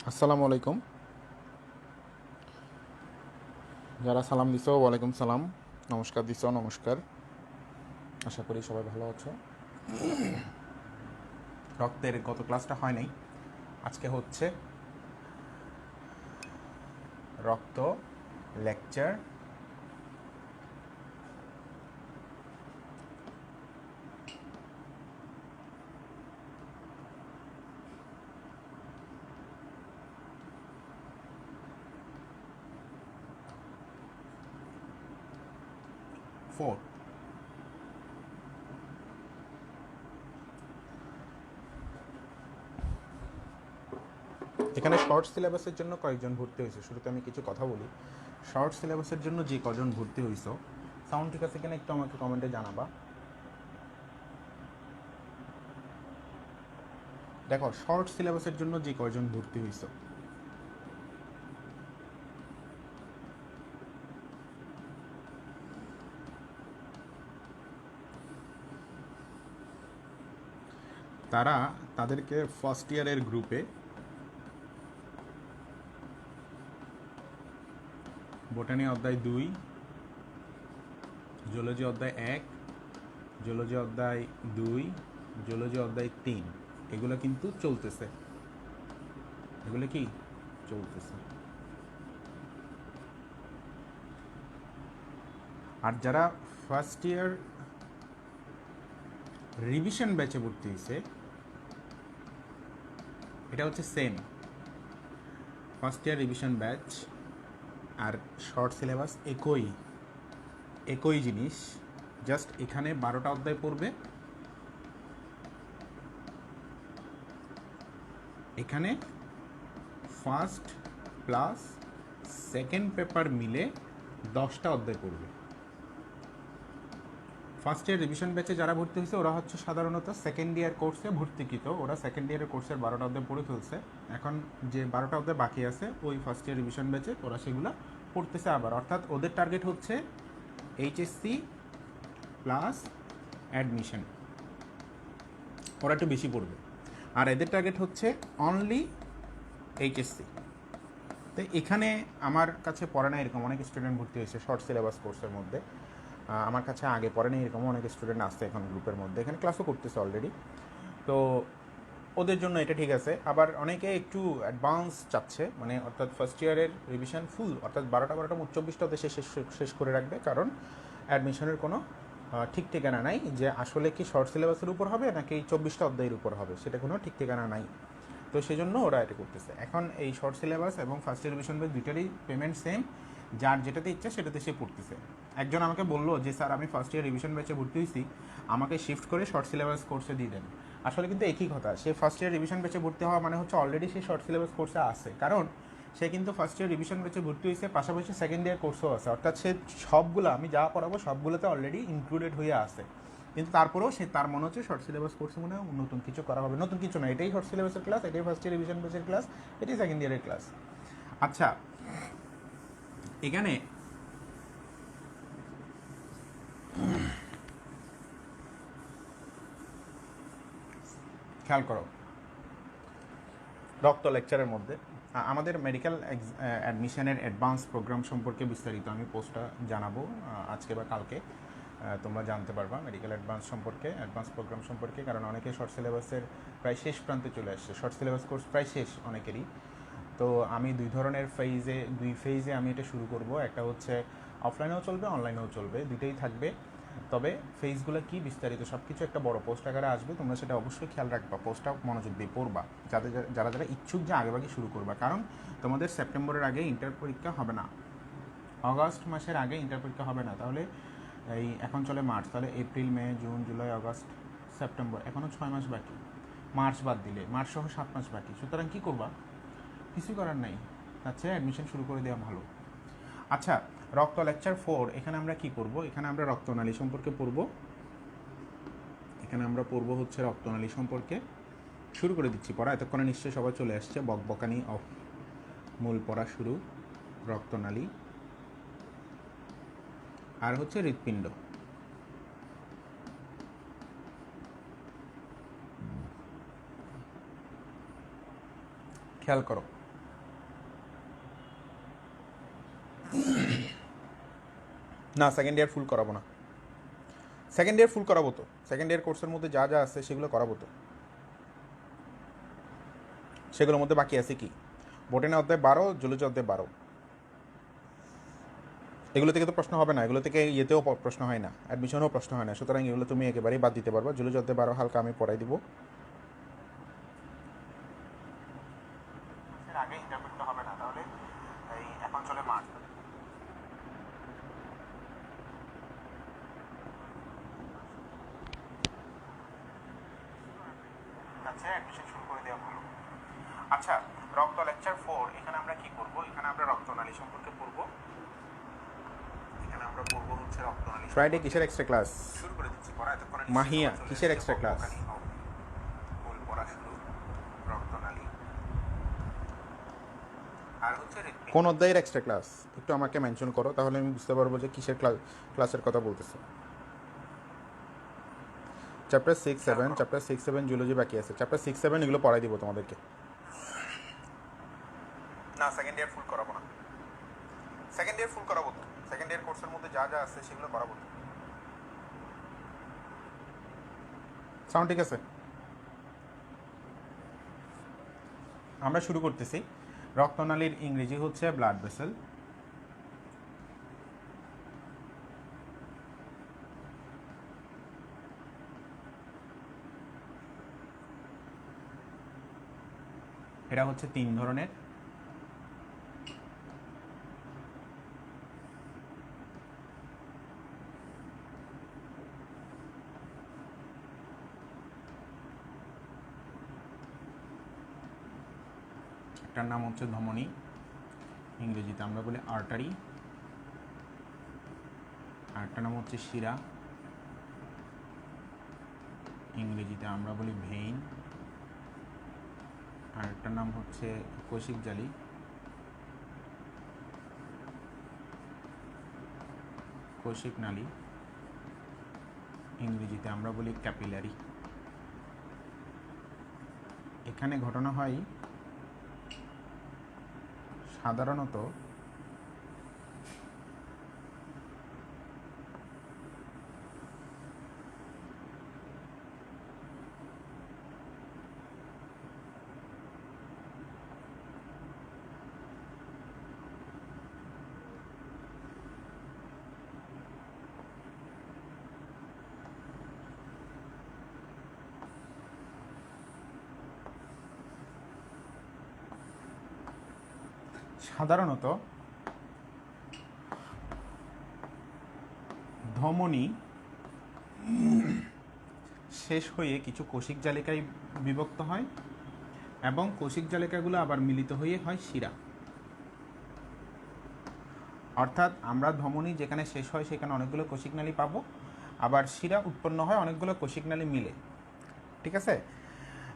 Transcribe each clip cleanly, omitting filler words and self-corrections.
আসসালামু আলাইকুম। যারা সালাম দিছো ওয়ালাইকুম সালাম, নমস্কার দিছো নমস্কার। আশা করি সবাই ভালো আছো। রক্তের গত ক্লাসটা হয় নাই, আজকে হচ্ছে রক্ত লেকচার 4। এখানে শর্ট সিলেবাসের জন্য কয়েকজন ভর্তি হয়েছে, শুরুতে আমি কিছু কথা বলি। শর্ট সিলেবাসের জন্য যে কজন ভর্তি হয়েছো, সাউন্ড ঠিক আছে কিনা একটু আমাকে কমেন্টে জানাবা। দেখো, শর্ট সিলেবাসের জন্য যে কয়জন ভর্তি হয়েছো, তারা তাদেরকে ফার্স্ট ইয়ারের গ্রুপে বোটানি অধ্যায় 2, জুলজি অধ্যায় 1, জুলজি অধ্যায় 2, জুলজি অধ্যায় 3 এগুলো কিন্তু চলতেছে। এগুলো কি চলতেছে। আর যারা ফার্স্ট ইয়ার রিভিশন ব্যাচে ভর্তি হয়েছে, এটা হচ্ছে same first year revision batch আর শর্ট সিলেবাস একই একই জিনিস। জাস্ট এখানে 12টা অধ্যায় পড়বে, এখানে ফার্স্ট প্লাস সেকেন্ড পেপার মিলে 10টা অধ্যায় পড়বে। ফার্স্ট ইয়ার রিভিশন ব্যাচে যারা ভর্তি হয়েছে ওরা হচ্ছে সাধারণত সেকেন্ড ইয়ার কোর্সে ভর্তিকৃত, ওরা সেকেন্ড ইয়ারের কোর্সের 12টা অধ্যায় পড়ে ফেলছে। এখন যে 12টা অধ্যায় বাকি আছে ওই ফার্স্ট ইয়ার রিভিশন ব্যাচে ওরা সেগুলো পড়তেছে আবার, অর্থাৎ ওদের টার্গেট হচ্ছে এইচএসসি প্লাস অ্যাডমিশন, ওরা একটু বেশি পড়বে। আর এদের টার্গেট হচ্ছে অনলি এইচএসসি। তো এখানে আমার কাছে পড়ে না এরকম অনেক স্টুডেন্ট ভর্তি হয়েছে শর্ট সিলেবাস কোর্সের মধ্যে। আমার কাছে আগে পড়ে না এরকম অনেক স্টুডেন্ট আসছে এখন গ্রুপের মধ্যে, এখানে ক্লাসও করতেছে অলরেডি। তো ওদের জন্য এটা ঠিক আছে। আবার অনেকে একটু অ্যাডভান্স চাচ্ছে, মানে অর্থাৎ ফার্স্ট ইয়ারের রিভিশন ফুল অর্থাৎ 12টা 24টা শেষ শেষ করে রাখবে, কারণ অ্যাডমিশনের কোনো ঠিক ঠিকানা নাই যে আসলে কি শর্ট সিলেবাসের উপর হবে নাকি 24টা অধ্যায়ের উপর হবে, সেটা কোনো ঠিক ঠিকানা নাই। তো সেই জন্য ওরা এটা করতেছে। এখন এই শর্ট সিলেবাস এবং ফার্স্ট ইয়ার রিভিশন ব্যাচ দুইটারই পেমেন্ট সেম, যার যেটাতে ইচ্ছা সেটাতে সে পড়তেছে। একজন আমাকে বললো যে স্যার আমি ফার্স্ট ইয়ার রিভিশন ব্যাচে ভর্তি হয়েছি, আমাকে শিফট করে শর্ট সিলেবাস কোর্সে দিয়ে দেন। আসলে কিন্তু একই কথা, সে ফার্স্ট ইয়ার রিভিশন ব্যাচে ভর্তি হওয়া মানে হচ্ছে অলরেডি সে শর্ট সিলেবাস কোর্সে আছে, কারণ সে কিন্তু ফার্স্ট ইয়ার রিভিশন ব্যাচে ভর্তি হয়েছে, পাশাপাশি সেকেন্ড ইয়ার কোর্সও আছে, অর্থাৎ সে সবগুলো আমি যা পড়াবো সবগুলোতে অলরেডি ইনক্লুডেড হয়ে আছে। কিন্তু তারপরেও সে তার মনে হচ্ছে শর্ট সিলেবাস কোর্সে মনে হয় নতুন কিছু করা হবে। নতুন কিছু না, এটাই শর্ট সিলেবাসের ক্লাস, এটাই ফার্স্ট ইয়ার রিভিশন ব্যাচের ক্লাস, এটাই সেকেন্ড ইয়ারের ক্লাস। আচ্ছা, এখানে খেয়াল করো, রক্ত লেকচারের মধ্যে আমাদের মেডিকেল অ্যাডমিশনের অ্যাডভান্স প্রোগ্রাম সম্পর্কে বিস্তারিত আমি পোস্টটা জানাবো আজকে বা কালকে। তোমরা জানতে পারবা মেডিকেল অ্যাডভান্স প্রোগ্রাম সম্পর্কে, কারণ অনেকে শর্ট সিলেবাসের প্রায় শেষ প্রান্তে চলে আসছে, শর্ট সিলেবাস কোর্স প্রায় শেষ অনেকেরই। তো আমি দুই ফেজে আমি এটা শুরু করব, একটা হচ্ছে অফলাইনেও চলবে অনলাইনেও চলবে, দুইটাই থাকবে। তবে ফেজগুলো কি বিস্তারিত সব কিছু একটা বড় পোস্ট আকারে আসবে, তোমরা সেটা অবশ্যই খেয়াল রাখবা, পোস্টটা মনোযোগ দিয়ে পড়বা, যারা যারা ইচ্ছুক যে আগেভাগে শুরু করবা। কারণ তোমাদের সেপ্টেম্বরের আগে ইন্টার পরীক্ষা হবে না, অগাস্ট মাসের আগে ইন্টার পরীক্ষা হবে না। তাহলে এই এখন চলে মার্চ, তাহলে April May June July August September, এখনও 6 মাস বাকি, মার্চ বাদ দিলে মার্চ সহ 7 মাস বাকি। সুতরাং কী করবা, কিছু করার নাই, তার অ্যাডমিশন শুরু করে দেওয়া ভালো। আচ্ছা, রক্ত লেকচার 4, এখানে আমরা কি করব, এখানে আমরা রক্তনালী সম্পর্কে পড়ব। এখানে আমরা পড়ব হচ্ছে রক্তনালী সম্পর্কে। শুরু করে দিচ্ছি পড়া, এতক্ষণে নিশ্চয়ই সবাই চলে আসছে, বকবকানি অফ, মূল পড়া শুরু। রক্তনালী আর হচ্ছে হৃৎপিণ্ড। খেয়াল করো, না, সেকেন্ড ইয়ার ফুল করাবো না। সেকেন্ড ইয়ার ফুল করাবো তো, সেকেন্ড ইয়ার কোর্সের মধ্যে যা যা আছে সেগুলো করাবো তো। সেগুলোর মধ্যে বাকি আছে কি? বোটানি অধ্যায় 12, জুলজি অধ্যায় 12, এগুলো থেকে তো প্রশ্ন হবে না, এগুলো থেকে ইয়েতেও প্রশ্ন হয় না, অ্যাডমিশনেও প্রশ্ন হয় না, সুতরাং এগুলো তুমি একেবারেই বাদ দিতে পারবা। জুলজি অধ্যায় 12 হালকা আমি পড়াই দিব। আগে ইন্টারভিউটা হবে না, তাহলে এই এখন চলে মার্চ। আচ্ছা, অ্যাডমিশন শুরু করে দেওয়া ভালো। আচ্ছা, রক্ত লেকচার 4, এখানে আমরা কি করব? এখানে আমরা রক্তনালী সম্পর্কে পড়ব। এখানে আমরা পড়ব হচ্ছে রক্তনালী। ফ্রাইডে কিসের এক্সট্রা ক্লাস শুরু করে দিচ্ছি? পড়া এতক্ষণ মাহিয়া কিসের এক্সট্রা ক্লাস? বল পড়া শুরু। রক্তনালী আর হচ্ছে কোন অধ্যায়ের এক্সট্রা ক্লাস একটু আমাকে মেনশন করো, তাহলে আমি বুঝতে পারবো যে কিসের ক্লাসের কথা বলতেছে। চ্যাপ্টার 6, 7, চ্যাপ্টার 6, 7 জুলজি বাকি আছে। চ্যাপ্টার 6, 7 এগুলো পড়াই দিব তোমাদেরকে। না, সেকেন্ড ইয়ার ফুল করাবো না। সেকেন্ড ইয়ার ফুল করাবো তো, সেকেন্ড ইয়ার কোর্সের মধ্যে যা যা আছে সেগুলো করাবো তো। সাউন্ড ঠিক আছে? আমরা শুরু করতেছি। রক্তনালীর ইংরেজি হচ্ছে ব্লাড ভেসেল। এটা হচ্ছে 3 ধরনের। একটার নাম হচ্ছে ধমনী, ইংরেজিতে আমরা বলি আর্টারি। আরেকটার নাম হচ্ছে শিরা, ইংরেজিতে আমরা বলি ভেইন। আরেকটার নাম হচ্ছে কোষিক জালি, কোষিক নালী, ইংরেজিতে আমরা বলি ক্যাপিলারি। এখানে ঘটনা হয় সাধারণত ধমনী শেষ হয়ে কিছু কোষিক জালিকায় বিভক্ত হয় এবং কোষিক জালিকাগুলো আবার মিলিত হয়ে হয় শিরা। অর্থাৎ আমরা ধমনী যেখানে শেষ হয় সেখানে অনেকগুলো কোষিক নালী পাবো, আবার শিরা উৎপন্ন হয় অনেকগুলো কোষিক নালী মিলে। ঠিক আছে?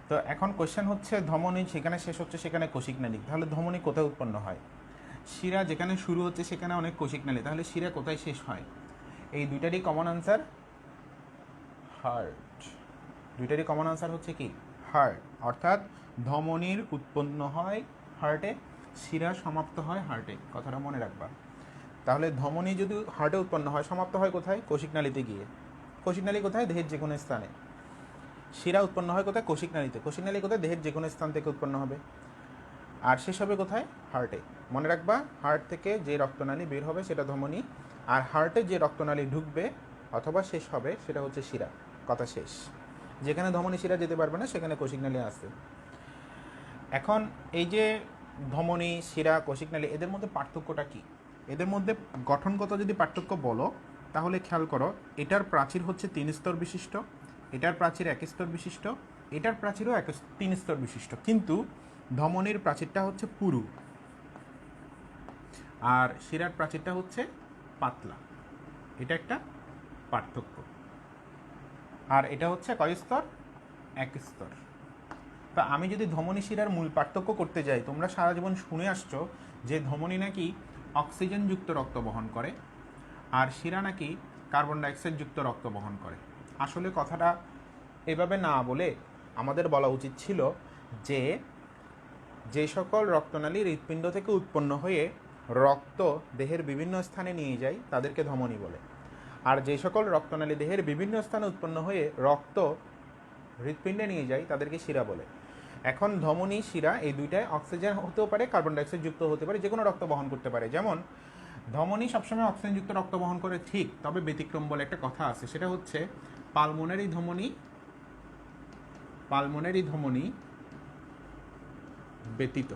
তো এখন কোশ্চেন হচ্ছে ধমনী যেখানে শেষ হচ্ছে সেখানে কোষিক নালী, তাহলে ধমনী কোথায় উৎপন্ন হয়? শিরা যেখানে শুরু হচ্ছে সেখানে অনেক কোষিক নালী, তাহলে শিরা কোথায় শেষ হয়? এই দুইটারই কমন আনসার হার্ট। দুইটারই কমন আনসার হচ্ছে কি? হার্ট। অর্থাৎ ধমনীর উৎপন্ন হয় হার্টে, শিরা সমাপ্ত হয় হার্টে। কথাটা মনে রাখবা। তাহলে ধমনী যদি হার্টে উৎপন্ন হয়, সমাপ্ত হয় কোথায়? কোষিক নালীতে গিয়ে। কোষিক নালী কোথায়? দেহের যে কোনো স্থানে। শিরা উৎপন্ন হয় কোথায়? কোষিক নালীতে। কোষিক নালী কোথায়? দেহের যে কোনো স্থান থেকে উৎপন্ন হবে। আর শেষ হবে কোথায়? হার্টে। মনে রাখবা, হার্ট থেকে যে রক্তনালী বের হবে সেটা ধমনী, আর হার্টে যে রক্তনালী ঢুকবে অথবা শেষ হবে সেটা হচ্ছে শিরা। কথা শেষ। যেখানে ধমনী শিরা যেতে পারবে না সেখানে কোষিক নালী আছে। এখন এই যে ধমনী, শিরা, কোষিক নালী, এদের মধ্যে পার্থক্যটা কি? এদের মধ্যে গঠনগত যদি পার্থক্য বলো তাহলে খেয়াল করো, এটার প্রাচীর হচ্ছে 3 স্তর বিশিষ্ট, এটার প্রাচীর 1 স্তর বিশিষ্ট, এটার প্রাচীরও 3 স্তর বিশিষ্ট, কিন্তু ধমনীর প্রাচীরটা হচ্ছে পুরু আর শিরার প্রাচীরটা হচ্ছে পাতলা। এটা একটা পার্থক্য। আর এটা হচ্ছে কয় স্তর? 1 স্তর। তা আমি যদি ধমনী শিরার মূল পার্থক্য করতে যাই, তোমরা সারা জীবন শুনে আসছো যে ধমনী নাকি অক্সিজেনযুক্ত রক্ত বহন করে আর শিরা নাকি কার্বন ডাইঅক্সাইড যুক্ত রক্ত বহন করে। আসলে কথাটা এভাবে না বলে আমাদের বলা উচিত ছিল যে যে সকল রক্তনালী হৃৎপিণ্ড থেকে উৎপন্ন হয়ে রক্ত দেহের বিভিন্ন স্থানে নিয়ে যায় তাদেরকে ধমনী বলে। আর যে সকল রক্তনালী দেহের বিভিন্ন স্থানে উৎপন্ন হয়ে রক্ত হৃৎপিণ্ডে নিয়ে যায় তাদেরকে শিরা বলে। এখন ধমনী শিরা এই দুইটায় অক্সিজেন হতেও পারে, কার্বন ডাইঅক্সাইড যুক্ত হতে পারে, যে কোনো রক্ত বহন করতে পারে। যেমন ধমনী সবসময় অক্সিজেনযুক্ত রক্ত বহন করে ঠিক, তবে ব্যতিক্রম বলে একটা কথা আছে, সেটা হচ্ছে পালমোনারি ধমনী ব্যতীত।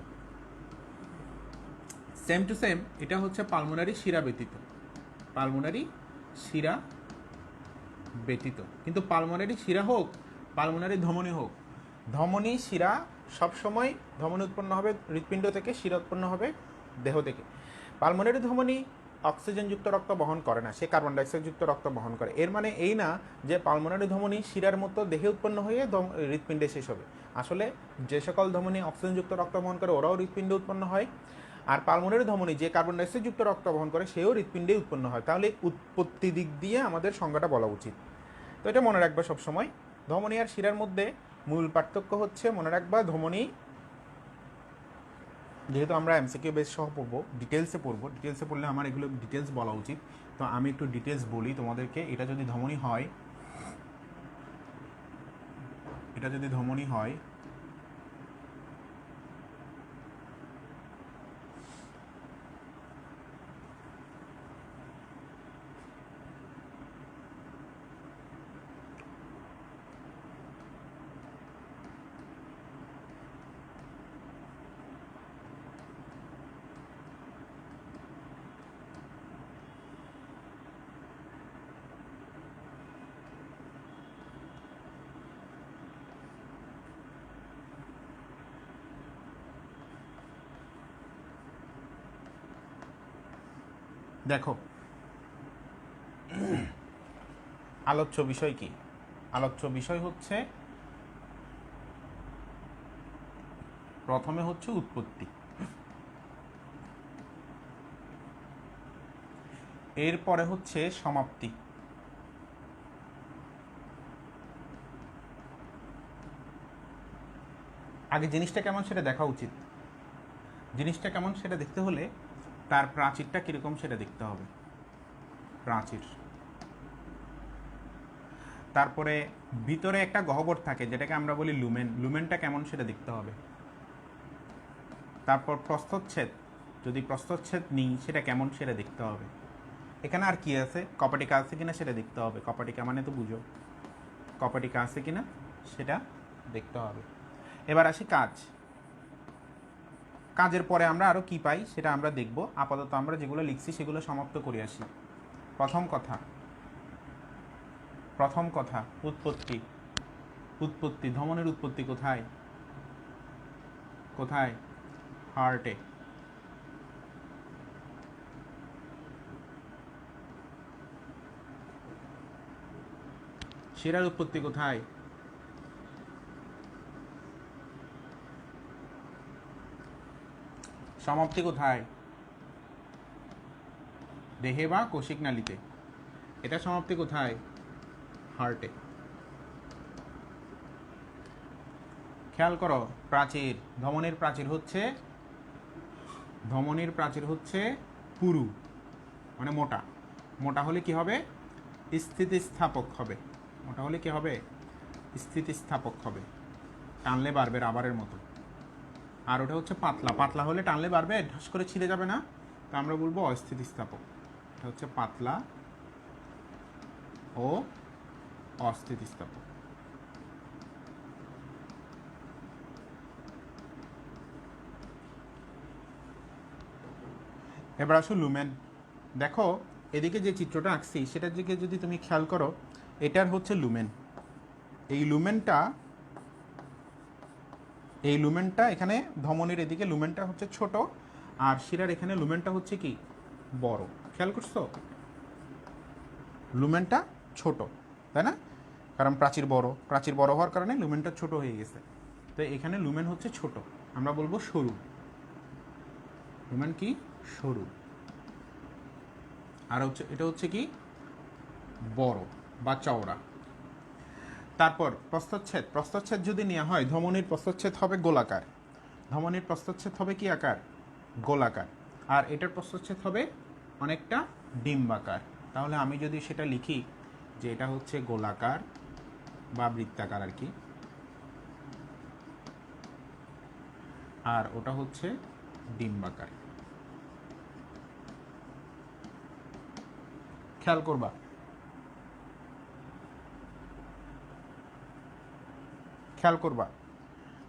সেম টু সেম এটা হচ্ছে পালমোনারি শিরা ব্যতীত, কিন্তু পালমোনারি শিরা হোক, পালমোনারি ধমনী হোক, ধমনী শিরা সবসময় ধমনী উৎপন্ন হবে হৃৎপিণ্ড থেকে, শিরা উৎপন্ন হবে দেহ থেকে। পালমোনারি ধমনী অক্সিজেনযুক্ত রক্ত বহন করে না, সে কার্বন ডাইঅক্সাইডযুক্ত রক্ত বহন করে। এর মানে এই না যে পালমোনারি ধমনী শিরার মতো দেহে উৎপন্ন হয়ে হৃৎপিণ্ডে শেষ হবে। আসলে যে সকল ধমনী অক্সিজেনযুক্ত রক্ত বহন করে ওরাও হৃৎপিণ্ডে উৎপন্ন হয়, আর পালমোনারি ধমনী যে কার্বন ডাইঅক্সাইডযুক্ত রক্ত বহন করে সেও হৃৎপিণ্ডে উৎপন্ন হয়। তাহলে উৎপত্তি দিক দিয়ে আমাদের সংজ্ঞাটা বলা উচিত। তো এটা মনে রাখবা সবসময়। ধমনী আর শিরার মধ্যে মূল পার্থক্য হচ্ছে, মনে রাখবা, ধমনী, যেহেতু আমরা এমসিকিউ বেস সহ পড়বো, ডিটেলসে পড়লে আমার এগুলো ডিটেলস বলা উচিত, তো আমি একটু ডিটেলস বলি তোমাদেরকে। এটা যদি ধমনী হয়, দেখো আলোচ্য বিষয় কি? আলোচ্য বিষয় হচ্ছে, প্রথমে হচ্ছে উৎপত্তি, এরপরে হচ্ছে সমাপ্তি, আগে জিনিসটা কেমন সেটা দেখা উচিত। জিনিসটা কেমন সেটা দেখতে হলে তার প্রাচীরটা কীরকম সেটা দেখতে হবে, প্রাচীর। তারপরে ভিতরে একটা গহ্বর থাকে যেটাকে আমরা বলি লুমেন, লুমেনটা কেমন সেটা দেখতে হবে। তারপর প্রস্থচ্ছেদ, যদি প্রস্থচ্ছেদ নিই সেটা কেমন সেটা দেখতে হবে। এখানে আর কি আছে, কপাটিকা আছে কিনা সেটা দেখতে হবে। কপাটিকা মানে তো বুঝো, কপাটিকা আছে কিনা সেটা দেখতে হবে। এবার আসি কাজের পরে আমরা আরও কি পাই সেটা আমরা দেখব। আপাতত আমরা যেগুলো লিখছি সেগুলো সমাপ্ত করে আসি। প্রথম কথা উৎপত্তি। ধমনের উৎপত্তি কোথায়? হার্টে। শিরার উৎপত্তি কোথায়? সমাপ্তি কোথায়? দেহে বা কোষিক নালীতে। এটা সমাপ্তি কোথায়? হার্টে। খেয়াল করো, প্রাচীর, ধমনীর প্রাচীর হচ্ছে পুরু, মানে মোটা হলে কি হবে? স্থিতিস্থাপক হবে, টানলে বাড়বে রাবারের মতো। আর ওটা হচ্ছে পাতলা হলে টানলে বাড়বে, ঢস করে ছিঁড়ে যাবে না, তা আমরা বলবো অস্থিতিস্থাপক। এটা হচ্ছে পাতলা ও অস্থিতিস্থাপক। এবার আসো লুমেন। দেখো এদিকে যে চিত্রটা আঁকছি সেটার দিকে যদি তুমি খেয়াল করো, এটার হচ্ছে লুমেন। এই লুমেনটা এখানে ধমনীর এদিকে লুমেনটা হচ্ছে ছোট, আর শিরার এখানে লুমেনটা হচ্ছে কি বড়। খেয়াল করছো? লুমেনটা ছোট, তাই না? কারণ প্রাচীর বড় হওয়ার কারণে লুমেনটা ছোট হয়ে গেছে। তো এখানে লুমেন হচ্ছে ছোট, আমরা বলবো সরু। লুমেন কি? সরু। আর এটা হচ্ছে কি বড় বা চওড়া। তারপর প্রস্থচ্ছেদ যদি নেওয়া হয়, ধমনীর প্রস্থচ্ছেদ হবে গোলাকার। কি আকার? গোলাকার। আর এটার প্রস্থচ্ছেদ হবে অনেকটা ডিম্বাকার। তাহলে আমি যদি সেটা লিখি যে এটা হচ্ছে গোলাকার বা বৃত্তাকার আর কি, আর ওটা হচ্ছে ডিম্বাকার। খেয়াল করবা, খেয়াল করবা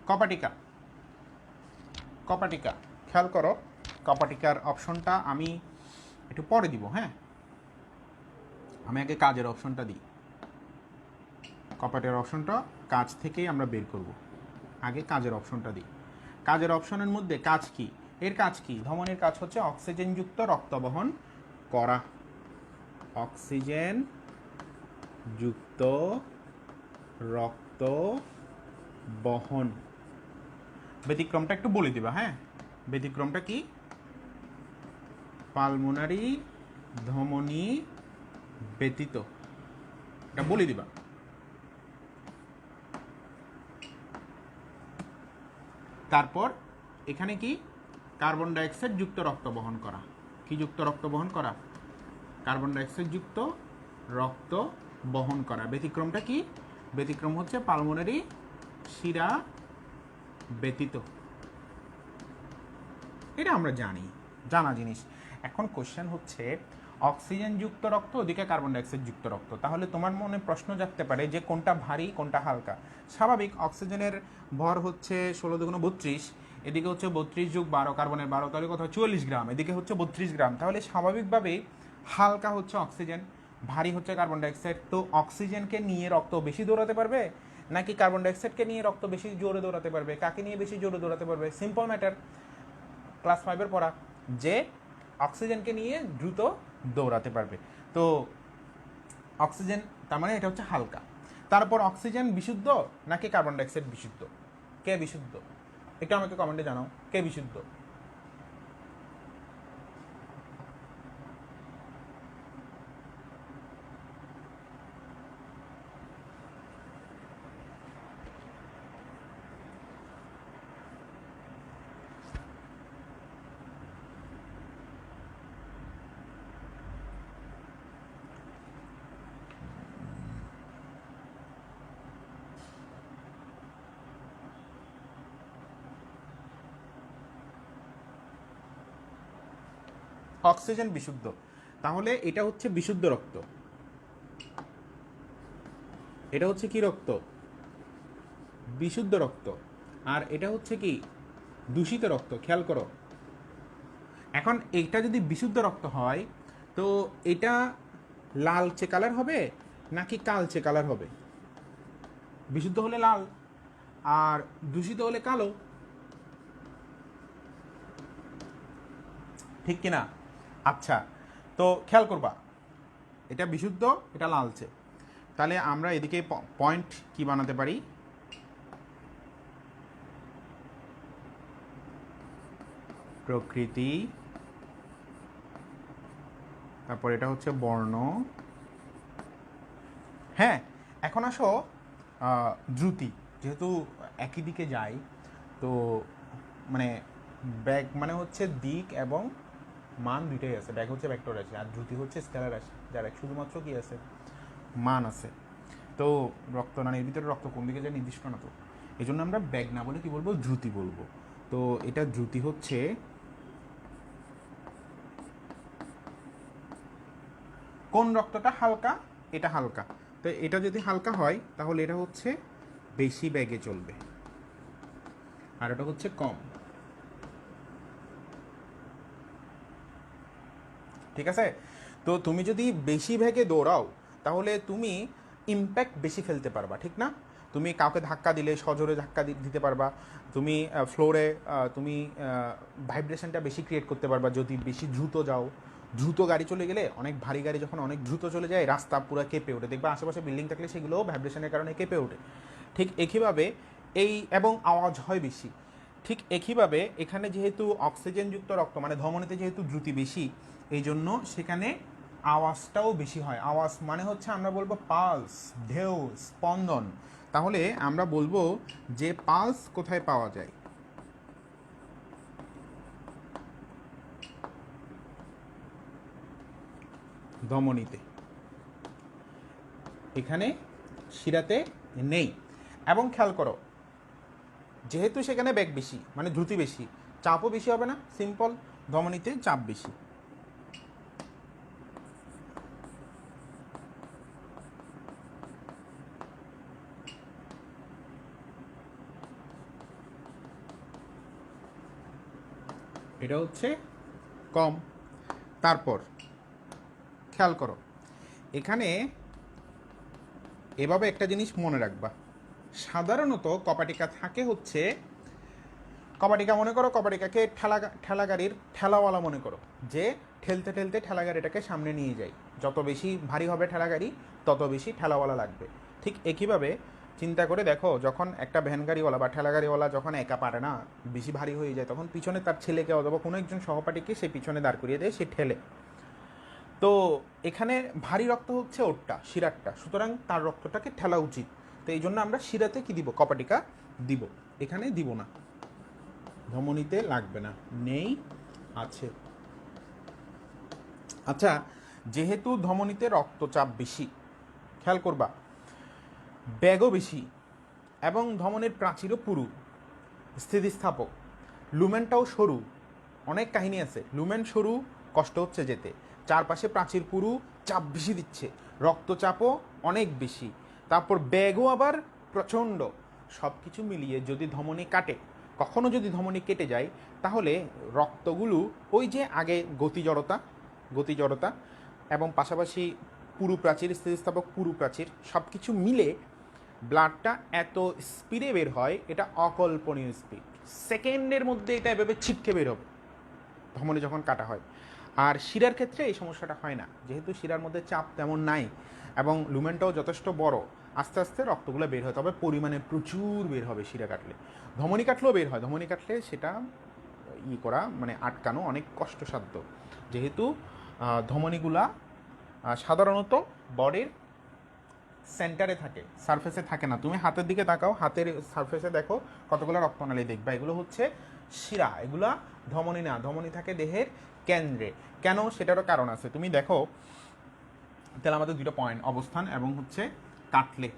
কপাটিকা, কপাটিকা খেয়াল করো। কপাটিকার অপশনটা আমি একটু পরে দিব, হ্যাঁ আমি আগে কাজের অপশনটা দিই। কপাটিকার অপশনটা কাজ থেকেই আমরা বের করব, আগে কাজের অপশনটা দিই। কাজের অপশনের মধ্যে কাজ কি, এর কাজ কি? ধমনীর কাজ হচ্ছে অক্সিজেনযুক্ত রক্ত বহন করা, অক্সিজেন যুক্ত রক্ত বহন। ব্যতিক্রমটা একটু বলে দিবা, হ্যাঁ ব্যতিক্রমটা কি? পালমোনারি ধমনী ব্যতীত, এটা বলে দিবা। তারপর এখানে কি কার্বন ডাইঅক্সাইড যুক্ত রক্ত বহন করা, কি যুক্ত রক্ত বহন করা? কার্বন ডাইঅক্সাইড যুক্ত রক্ত বহন করা। ব্যতিক্রমটা কি? ব্যতিক্রম হচ্ছে পালমোনারি শিরা ব্যতীত। এটা আমরা জানি, জানা জিনিস। এখন কোশ্চেন হচ্ছে অক্সিজেন যুক্ত রক্ত ওদিকে কার্বন ডাইঅক্সাইড যুক্ত রক্ত, তাহলে তোমার মনে প্রশ্ন জাগতে পারে যে কোনটা ভারী কোনটা হালকা। স্বাভাবিক, অক্সিজেনের ভর হচ্ছে 16 দুগুণ 32, এদিকে হচ্ছে 32 যোগ 12, কার্বনের 12, তাহলে কত 44 গ্রাম, এদিকে হচ্ছে 32 গ্রাম। তাহলে স্বাভাবিকভাবেই হালকা হচ্ছে অক্সিজেন, ভারী হচ্ছে কার্বন ডাইঅক্সাইড। তো অক্সিজেনকে নিয়ে রক্ত বেশি দৌড়াতে পারবে নাকি কার্বন ডাইঅক্সাইডকে নিয়ে রক্ত বেশি জোরে দৌড়াতে পারবে? কাকে নিয়ে বেশি জোরে দৌড়াতে পারবে? সিম্পল ম্যাটার, ক্লাস 5-এর পড়া, যে অক্সিজেনকে নিয়ে দ্রুত দৌড়াতে পারবে। তো অক্সিজেন, তার মানে এটা হচ্ছে হালকা। তারপর অক্সিজেন বিশুদ্ধ নাকি কার্বন ডাইঅক্সাইড বিশুদ্ধ? কে বিশুদ্ধ? একটু আমাকে কমেন্টে জানাও, কে বিশুদ্ধ? অক্সিজেন বিশুদ্ধ, তাহলে এটা হচ্ছে বিশুদ্ধ রক্ত, এটা হচ্ছে কি রক্ত? বিশুদ্ধ রক্ত। আর এটা হচ্ছে কি? দূষিত রক্ত। খেয়াল করো, এখন এইটা যদি বিশুদ্ধ রক্ত হয় তো এটা লালচে কালার হবে নাকি কালচে কালার হবে? বিশুদ্ধ হলে লাল আর দূষিত হলে কালো, ঠিক কিনা? আচ্ছা, তো খেয়াল করবা, এটা বিশুদ্ধ, এটা লালচে, তাহলে আমরা এদিকে পয়েন্ট কি বানাতে পারি? প্রকৃতি, তারপর এটা হচ্ছে বর্ণ। হ্যাঁ, এখন আসো দ্রুতি, যেহেতু একই দিকে যাই, তো মানে ব্যাগ মানে হচ্ছে দিক এবং মান দুইটাই আছে। ব্যাগ হচ্ছে ভেক্টর রাশি আর দ্রুতি হচ্ছে স্কেলার রাশি, যার এক শুধুমাত্র কি আছে? মান আছে। তো রক্তনালীর ভিতরে রক্ত কোন দিকে যায় নির্দিষ্ট না, তো এই জন্য আমরা ব্যাগ না বলে কি বলবো? দ্রুতি বলবো। তো এটা দ্রুতি হচ্ছে কোন রক্তটা হালকা? এটা হালকা, তো এটা যদি হালকা হয় তাহলে এটা হচ্ছে বেশি ব্যাগে চলবে, আর এটা হচ্ছে কম। ঠিক আছে? তো তুমি যদি বেশি ব্যাগে দৌড়াও তাহলে তুমি ইম্প্যাক্ট বেশি ফেলতে পারবা, ঠিক না? তুমি কাউকে ধাক্কা দিলে সজোরে ধাক্কা দিতে পারবা, তুমি ফ্লোরে তুমি ভাইব্রেশনটা বেশি ক্রিয়েট করতে পারবা যদি বেশি দ্রুত যাও। দ্রুত গাড়ি চলে গেলে, অনেক ভারী গাড়ি যখন অনেক দ্রুত চলে যায়, রাস্তা পুরো কেঁপে ওঠে, দেখবা আশেপাশে বিল্ডিং থাকলে সেগুলোও ভাইব্রেশনের কারণে কেঁপে ওঠে। ঠিক একইভাবে এই, এবং আওয়াজ হয় বেশি। ঠিক একইভাবে এখানে যেহেতু অক্সিজেনযুক্ত রক্ত, মানে ধমনীতে যেহেতু দ্রুতি বেশি, এই জন্য সেখানে আওয়াজটাও বেশি হয়। আওয়াজ মানে হচ্ছে আমরা বলবো পালস, ঢেউ, স্পন্দন। তাহলে আমরা বলবো যে পালস কোথায় পাওয়া যায়? ধমনীতে, এখানে শিরাতে নেই। এবং খেয়াল করো, যেহেতু সেখানে বেগ বেশি মানে দ্রুতি বেশি, চাপও বেশি হবে না, সিম্পল, ধমনীতে চাপ বেশি। এটা হচ্ছে কম। তারপর খেয়াল করো, এখানে এভাবে একটা জিনিস মনে রাখবা, সাধারণত কপাটিকা থাকে হচ্ছে, কপাটিকা মনে করো, কপাটিকাকে ঠেলা গাড়ির ঠেলাওয়ালা মনে করো, যে ঠেলতে ঠেলতে ঠেলা গাড়িটাকে সামনে নিয়ে যায়। যত বেশি ভারী হবে ঠেলা গাড়ি, তত বেশি ঠেলাওয়ালা লাগবে। ঠিক একইভাবে চিন্তা করে দেখো, যখন একটা ভ্যান গাড়িওয়ালা বা ঠেলা গাড়িওয়ালা যখন একা পারে না, বেশি ভারী হয়ে যায়, তখন পিছনে তার ছেলেকে অথবা কোনো একজন সহপাঠীকে সে পিছনে দাঁড় করিয়ে দেয়, সে ঠেলে। তো এখানে ভারী রক্ত হচ্ছে ওরটা, শিরারটা, সুতরাং তার রক্তটাকে ঠেলা উচিত। তো এই জন্য আমরা শিরাতে কি দিব, কপাটিকা দিব, এখানে দিব না, ধমনীতে লাগবে না, নেই, আছে। আচ্ছা, যেহেতু ধমনীতে রক্তচাপ বেশি, খেয়াল করবা, বেগও বেশি, এবং ধমনীর প্রাচীরও পুরু, স্থিতিস্থাপক, লুমেনটাও সরু, অনেক কাহিনী আছে, লুমেন সরু, কষ্ট হচ্ছে যেতে, চারপাশে প্রাচীর পুরু, চাপ বেশি দিচ্ছে, রক্তচাপও অনেক বেশি, তারপর বেগও আবার প্রচণ্ড। সব কিছু মিলিয়ে যদি ধমনী কাটে, কখনো যদি ধমনী কেটে যায়, তাহলে রক্তগুলো ওই যে আগে গতি জড়তা এবং পাশাপাশি পুরু প্রাচীর, স্থিতিস্থাপক পুরু প্রাচীর, সব কিছু মিলে ব্লাডটা এত স্পিডে বের হয়, এটা অকল্পনীয় স্পিড। সেকেন্ডের মধ্যে এটা এভাবে ছিটকে বের হবে ধমনী যখন কাটা হয়। আর শিরার ক্ষেত্রে এই সমস্যাটা হয় না, যেহেতু শিরার মধ্যে চাপ তেমন নাই এবং লুমেনটাও যথেষ্ট বড়, আস্তে আস্তে রক্তগুলো বের হয়, তবে পরিমাণে প্রচুর বের হবে শিরা কাটলে। ধমনী কাটলেও বের হয়, ধমনী কাটলে সেটা করা মানে আটকানো অনেক কষ্টসাধ্য, যেহেতু ধমনীগুলা সাধারণত বডির সেন্টারে থাকে, সারফেসে থাকে না। তুমি হাতের দিকে তাকাও, হাতের সারফেসে দেখো কতগুলো রক্তনালী দেখবা, এগুলো হচ্ছে শিরা, এগুলা ধমনী না, ধমনী থাকে দেহের কেন্দ্রে। কেন, সেটারও কারণ আছে। তুমি দেখো, তাহলে আমাদের দুইটা পয়েন্ট, অবস্থান এবং হচ্ছে কাটলে,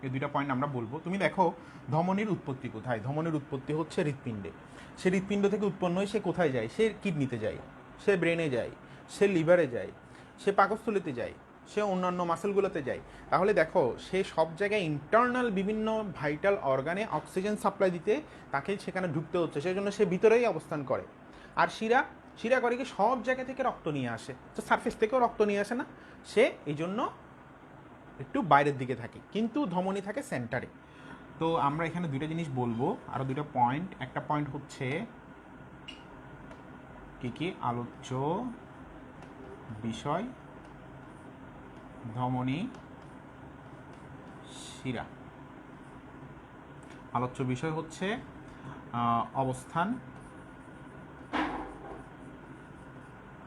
এই দুইটা পয়েন্ট আমরা বলবো। তুমি দেখো ধমনীর উৎপত্তি কোথায়, ধমনীর উৎপত্তি হচ্ছে হৃৎপিণ্ডে। সে হৃৎপিণ্ড থেকে উৎপন্ন হয়ে সে কোথায় যায়, সে কিডনিতে যায়, সে ব্রেনে যায়, সে লিভারে যায়, সে পাকস্থলীতে যায়, সে অন্যান্য মাসেলগুলোতে যায়। তাহলে দেখো, সে সব জায়গায় ইন্টারনাল বিভিন্ন ভাইটাল অর্গানে অক্সিজেন সাপ্লাই দিতে তাকে সেখানে ঢুকতে হচ্ছে, সেই জন্য সে ভিতরেই অবস্থান করে। আর শিরা করে কি সব জায়গা থেকে রক্ত নিয়ে আসে, তো সারফেস থেকেও রক্ত নিয়ে আসে না, সে এই জন্য একটু বাইরের দিকে থাকে, কিন্তু ধমনী থাকে সেন্টারে। তো আমরা এখানে দুইটা জিনিস বলবো, আরও দুইটা পয়েন্ট। একটা পয়েন্ট হচ্ছে কি আলোচ্য বিষয়, ধমনী শিরা। আলোচ্য বিষয় হচ্ছে অবস্থান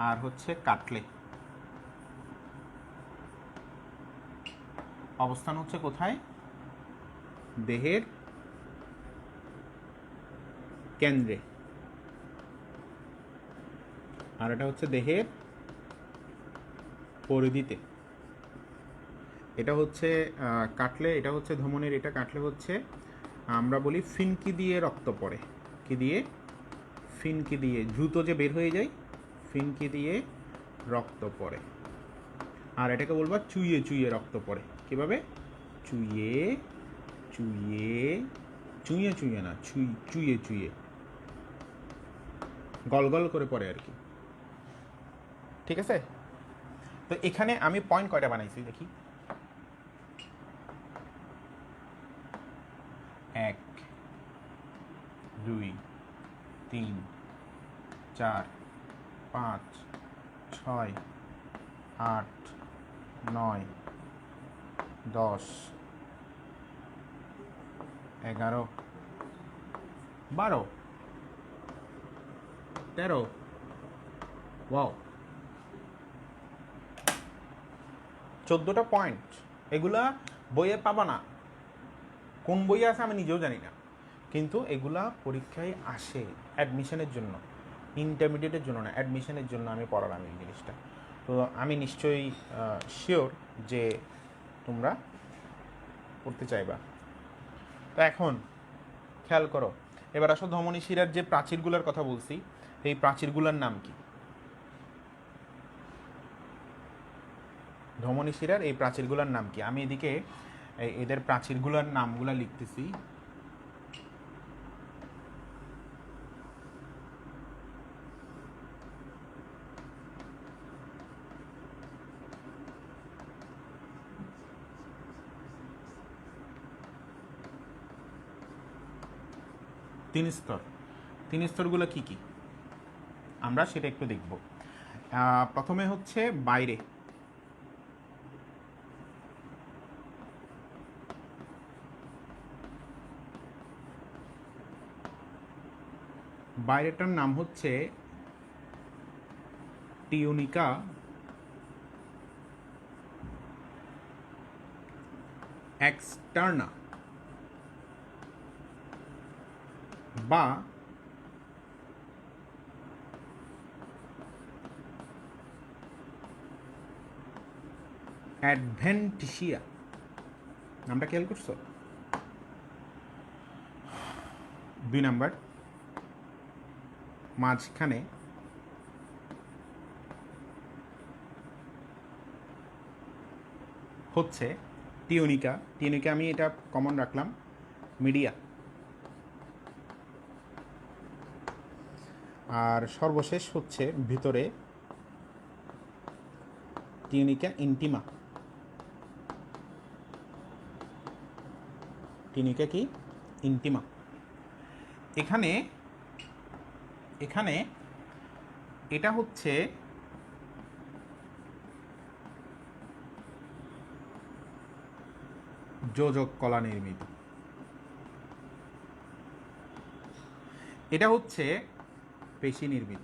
আর হচ্ছে কাটলে। অবস্থান হচ্ছে কোথায়, দেহের কেন্দ্রে, আর এটা হচ্ছে দেহের পরিধিতে। এটা হচ্ছে কাটলে, এটা হচ্ছে ধমনীর, এটা কাটলে হচ্ছে আমরা বলি ফিনকি দিয়ে রক্ত পড়ে। কি দিয়ে, ফিনকি দিয়ে, দ্রুত যে বের হয়ে যায়, ফিনকি দিয়ে রক্ত পড়ে। আর এটাকে বলবো চুইয়ে চুইয়ে রক্ত পড়ে। কিভাবে, চুইয়ে চুইয়ে, চুইয়ে চুইয়ে না, চুইয়ে চুইয়ে, গল গল করে পড়ে আর কি। ঠিক আছে, তো এখানে আমি পয়েন্ট কয়টা বানাইছি দেখি, 1 2 3 4 5 6 8 9 10 11 12 13, ওয়াও, 14টা পয়েন্ট। এগুলা বইয়ে পাবা না, কোন বইয়ে আছে আমি নিজেও জানি না, কিন্তু এগুলা পরীক্ষায় আসে অ্যাডমিশনের জন্য, ইন্টারমিডিয়েটের জন্য না, অ্যাডমিশনের জন্য আমি পড়ালাম এই জিনিসটা। তো আমি নিশ্চয়ই শিওর যে তোমরা পড়তে চাইবা। তো এখন খেয়াল করো, এবার আসো ধমনী শিরার যে প্রাচীরগুলোর কথা বলছি, এই প্রাচীরগুলোর নাম কি? ধমনী শিরার এই প্রাচীরগুলোর নাম কি? আমি এদিকে এদের প্রাচীরগুলোর নামগুলো লিখতেছি। তিন স্তরগুলো কি কি আমরা সেটা একটু দেখব। প্রথমে হচ্ছে বাইরে, বাইরেটার নাম হচ্ছে টিউনিকা এক্সটার্না বা অ্যাডভেন্টিসিয়া। নামটা খেয়াল করছো? 2 নাম্বার, মাঝখানে হচ্ছে টিউনিকা। টিউনিকা আমি এটা কমন রাখলাম, মিডিয়া। আর সর্বশেষ হচ্ছে ভিতরে টিউনিকা ইন্টিমা। টিউনিকা কি? ইন্টিমা। এখানে এখানে এটা হচ্ছে যোজক কলা নির্মিত, এটা হচ্ছে পেশি নির্মিত।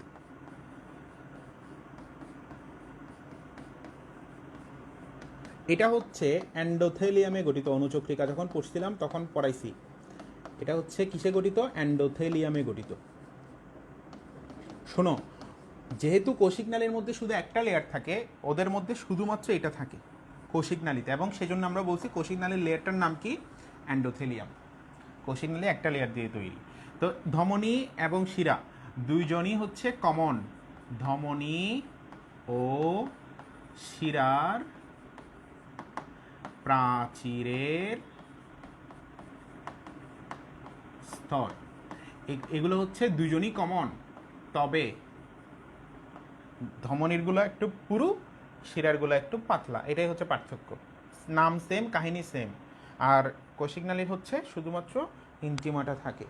এটা হচ্ছে অ্যান্ডোথেলিয়ামে গঠিত। অনুচক্রিকা যখন পড়ছিলাম তখন পড়াইছি, এটা হচ্ছে কিসে গঠিত? অ্যান্ডোথেলিয়ামে গঠিত। শোনো, যেহেতু কৌশিক নালীর মধ্যে শুধু একটা লেয়ার থাকে, ওদের মধ্যে শুধুমাত্র এটা থাকে কৌশিক নালীতে, এবং সেজন্য আমরা বলছি কৌশিক নালীর লেয়ারটার নাম কি? অ্যান্ডোথেলিয়াম। কৌশিক নালী একটা লেয়ার দিয়ে তৈরি। তো ধমনী এবং শিরা দুইজনই হচ্ছে কমন। ধমনী ও শিরার প্রাচীরের স্তর এগুলো হচ্ছে দুজনই কমন, তবে ধমনীরগুলো একটু পুরু, শিরারগুলো একটু পাতলা, এটাই হচ্ছে পার্থক্য। নাম সেম, কাহিনী সেম। আর কৌশিক নালীর হচ্ছে শুধুমাত্র ইন্টিমাটা থাকে।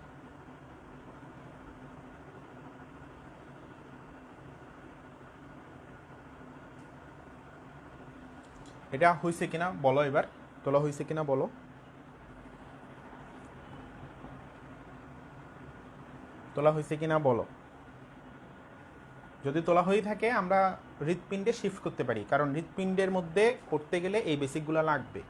এটা হয়েছে কিনা বলো, এবার তোলা হয়েছে কিনা বলো। তোলা হয়েছে কিনা বলো। যদি তোলা হয়ে থাকে আমরা হৃৎপিণ্ডে শিফট করতে পারি, কারণ হৃৎপিণ্ডের মধ্যে করতে গেলে এই বেসিকগুলো লাগবে।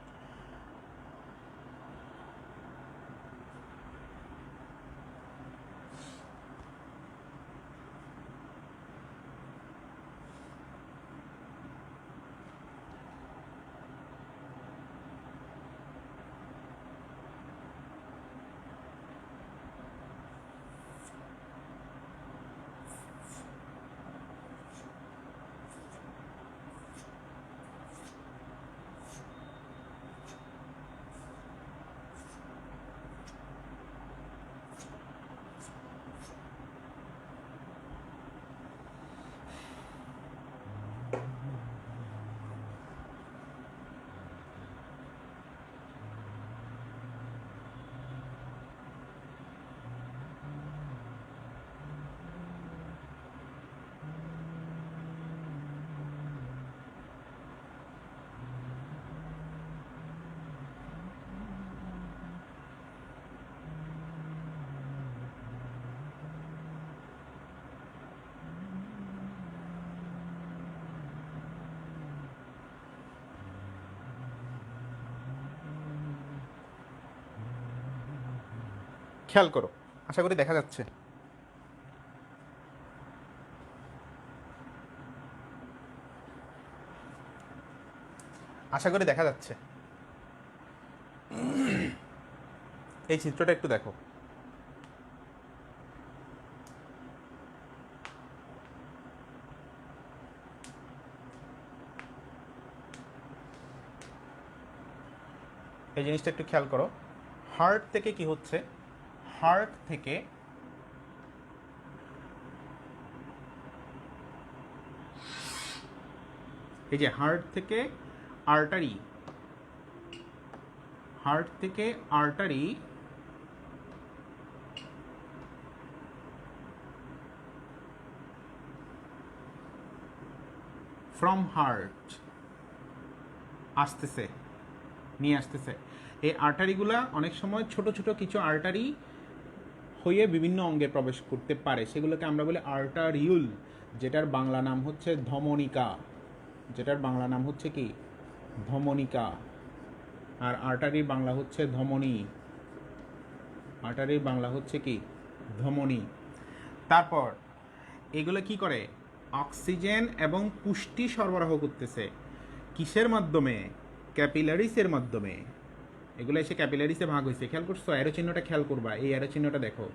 খেয়াল করো, আশা করি দেখা যাচ্ছে। আশা করি দেখা যাচ্ছে। এই চিত্রটা একটু দেখো। এই জিনিসটা একটু খেয়াল করো। হার্ট থেকে কি হচ্ছে, হার্ট থেকে এই যে হার্ট থেকে আর্টারি, হার্ট থেকে আর্টারি ফ্রম হার্ট আসতেছে, নিয়ে আসতেছে। এই আর্টারিগুলা অনেক সময় ছোট ছোট কিছু আর্টারি হয়ে বিভিন্ন অঙ্গে প্রবেশ করতে পারে, সেগুলোকে আমরা বলি আর্টারিউল, যেটার বাংলা নাম হচ্ছে ধমনিকা, যেটার বাংলা নাম হচ্ছে কি ধমনিকা। আর আর্টারির বাংলা হচ্ছে ধমনী, আর্টারির বাংলা হচ্ছে কি ধমনী। তারপর এগুলো কি করে, অক্সিজেন এবং পুষ্টি সরবরাহ করতেছে কিসের মাধ্যমে, ক্যাপিলারিসের মাধ্যমে। এগুলো এসে ক্যাপিলারিসে ভাগ হয়েছে, খেয়াল করছো, অ্যারো চিহ্নটা খেয়াল করবা, এই অ্যারো চিহ্নটা দেখো।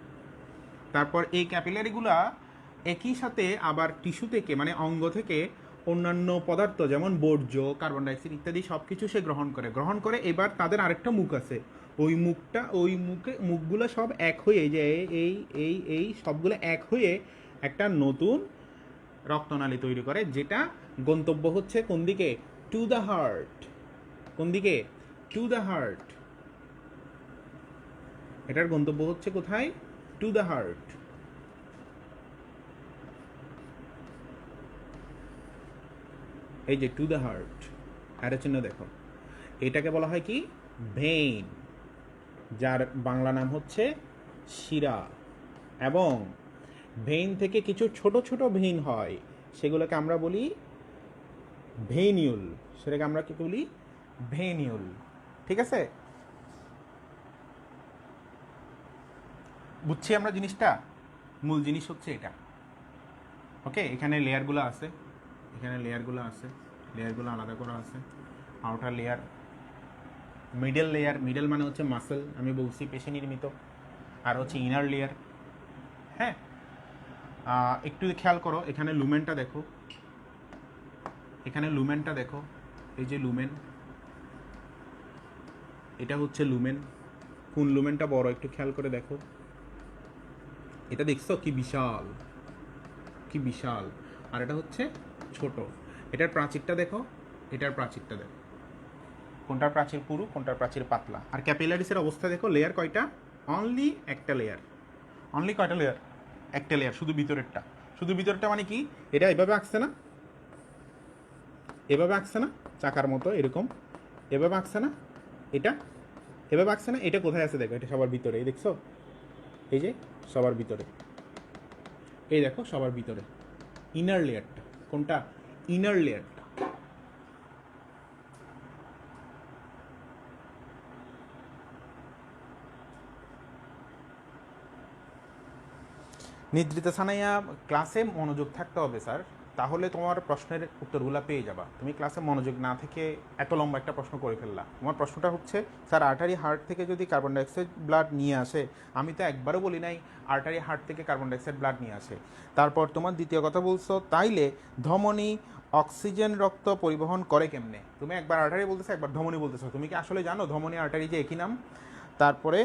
তারপর এই ক্যাপিলারিগুলা একই সাথে আবার টিস্যু থেকে মানে অঙ্গ থেকে অন্যান্য পদার্থ যেমন বর্জ্য, কার্বন ডাইঅক্সাইড ইত্যাদি সব কিছু সে গ্রহণ করে। এবার তাদের আরেকটা মুখ আছে, ওই মুখগুলো সব এক হয়ে যে এই সবগুলো এক হয়ে একটা নতুন রক্তনালী তৈরি করে, যেটা গন্তব্য হচ্ছে কোন দিকে, টু দ্য হার্ট। কোন দিকে, টু দ্য হার্ট। এটার গন্তব্য হচ্ছে কোথায়, টু দ্য হার্ট। এই যে টু দ্য হার্ট, অ্যারো চিহ্ন দেখো, এটাকে বলা হয় কি ভেইন, যার বাংলা নাম হচ্ছে শিরা। এবং ভেইন থেকে কিছু ছোট ছোট ভেইন হয়, সেগুলোকে আমরা বলি ভেইনিউল, সেটাকে আমরা কি বলি ভেইনিউল। ঠিক আছে, বুঝছি আমরা জিনিসটা, মূল জিনিস হচ্ছে এটা। ওকে, এখানে লেয়ারগুলো আছে, এখানে লেয়ারগুলো আছে, লেয়ারগুলো আলাদা করা আছে। Outer layer, middle layer, middle মানে হচ্ছে মাসেল, আমি বলছি পেশি নির্মিত। আর হচ্ছে ইনার লেয়ার। হ্যাঁ, একটু খেয়াল করো, এখানে লুমেনটা দেখো, এখানে লুমেনটা দেখো, এই যে লুমেন, এটা হচ্ছে লুমেন। কোন লুমেনটা বড় একটু খেয়াল করে দেখো, এটা দেখছো কি বিশাল, কি বিশাল। আর এটা হচ্ছে ছোট। এটার প্রাচীরটা দেখো, এটার প্রাচীরটা দেখো, কোনটার প্রাচীর পুরু, কোনটার প্রাচীর পাতলা। আর ক্যাপিলারিসের অবস্থা দেখো, লেয়ার কয়টা, অনলি একটা লেয়ার, অনলি কয়টা লেয়ার, একটা লেয়ার, শুধু ভিতরেরটা। শুধু ভিতরেরটা মানে কি, এটা এভাবে আঁকছে না, এভাবে আঁকছে না চাকার মতো এরকম, এভাবে আঁকছে না, এটা এভাবে আঁকছে না, এটা কোথায় আছে দেখো, এটা সবার ভিতরে, এই দেখছো, এই যে সবার ভিতরে, এই দেখো সবার ভিতরে ইনার লেয়ারটা, কোনটা, ইনার লেয়ারটা। নিদ্রিত সানাইয়া, ক্লাসে মনোযোগ থাকতে হবে স্যার, তাহলে তোমার প্রশ্নের উত্তরগুলো পেয়ে যাবা। তুমি ক্লাসে মনোযোগ না থেকে এত লম্বা একটা প্রশ্ন করে ফেললা। তোমার প্রশ্নটা হচ্ছে স্যার আর্টারি হার্ট থেকে যদি কার্বন ডাইঅক্সাইড ব্লাড নিয়ে আসে, আমি তো একবারও বলি নাই আর্টারি হার্ট থেকে কার্বন ডাইঅক্সাইড ব্লাড নিয়ে আসে। তারপর তোমার দ্বিতীয় কথা বলছো, তাইলে ধমনী অক্সিজেন রক্ত পরিবহন করে কেমনে। তুমি একবার আর্টারি বলতেছো, একবার ধমনী বলতেছো, তুমি কি আসলে জানো ধমনী আর্টারি যে একই নাম? তারপরে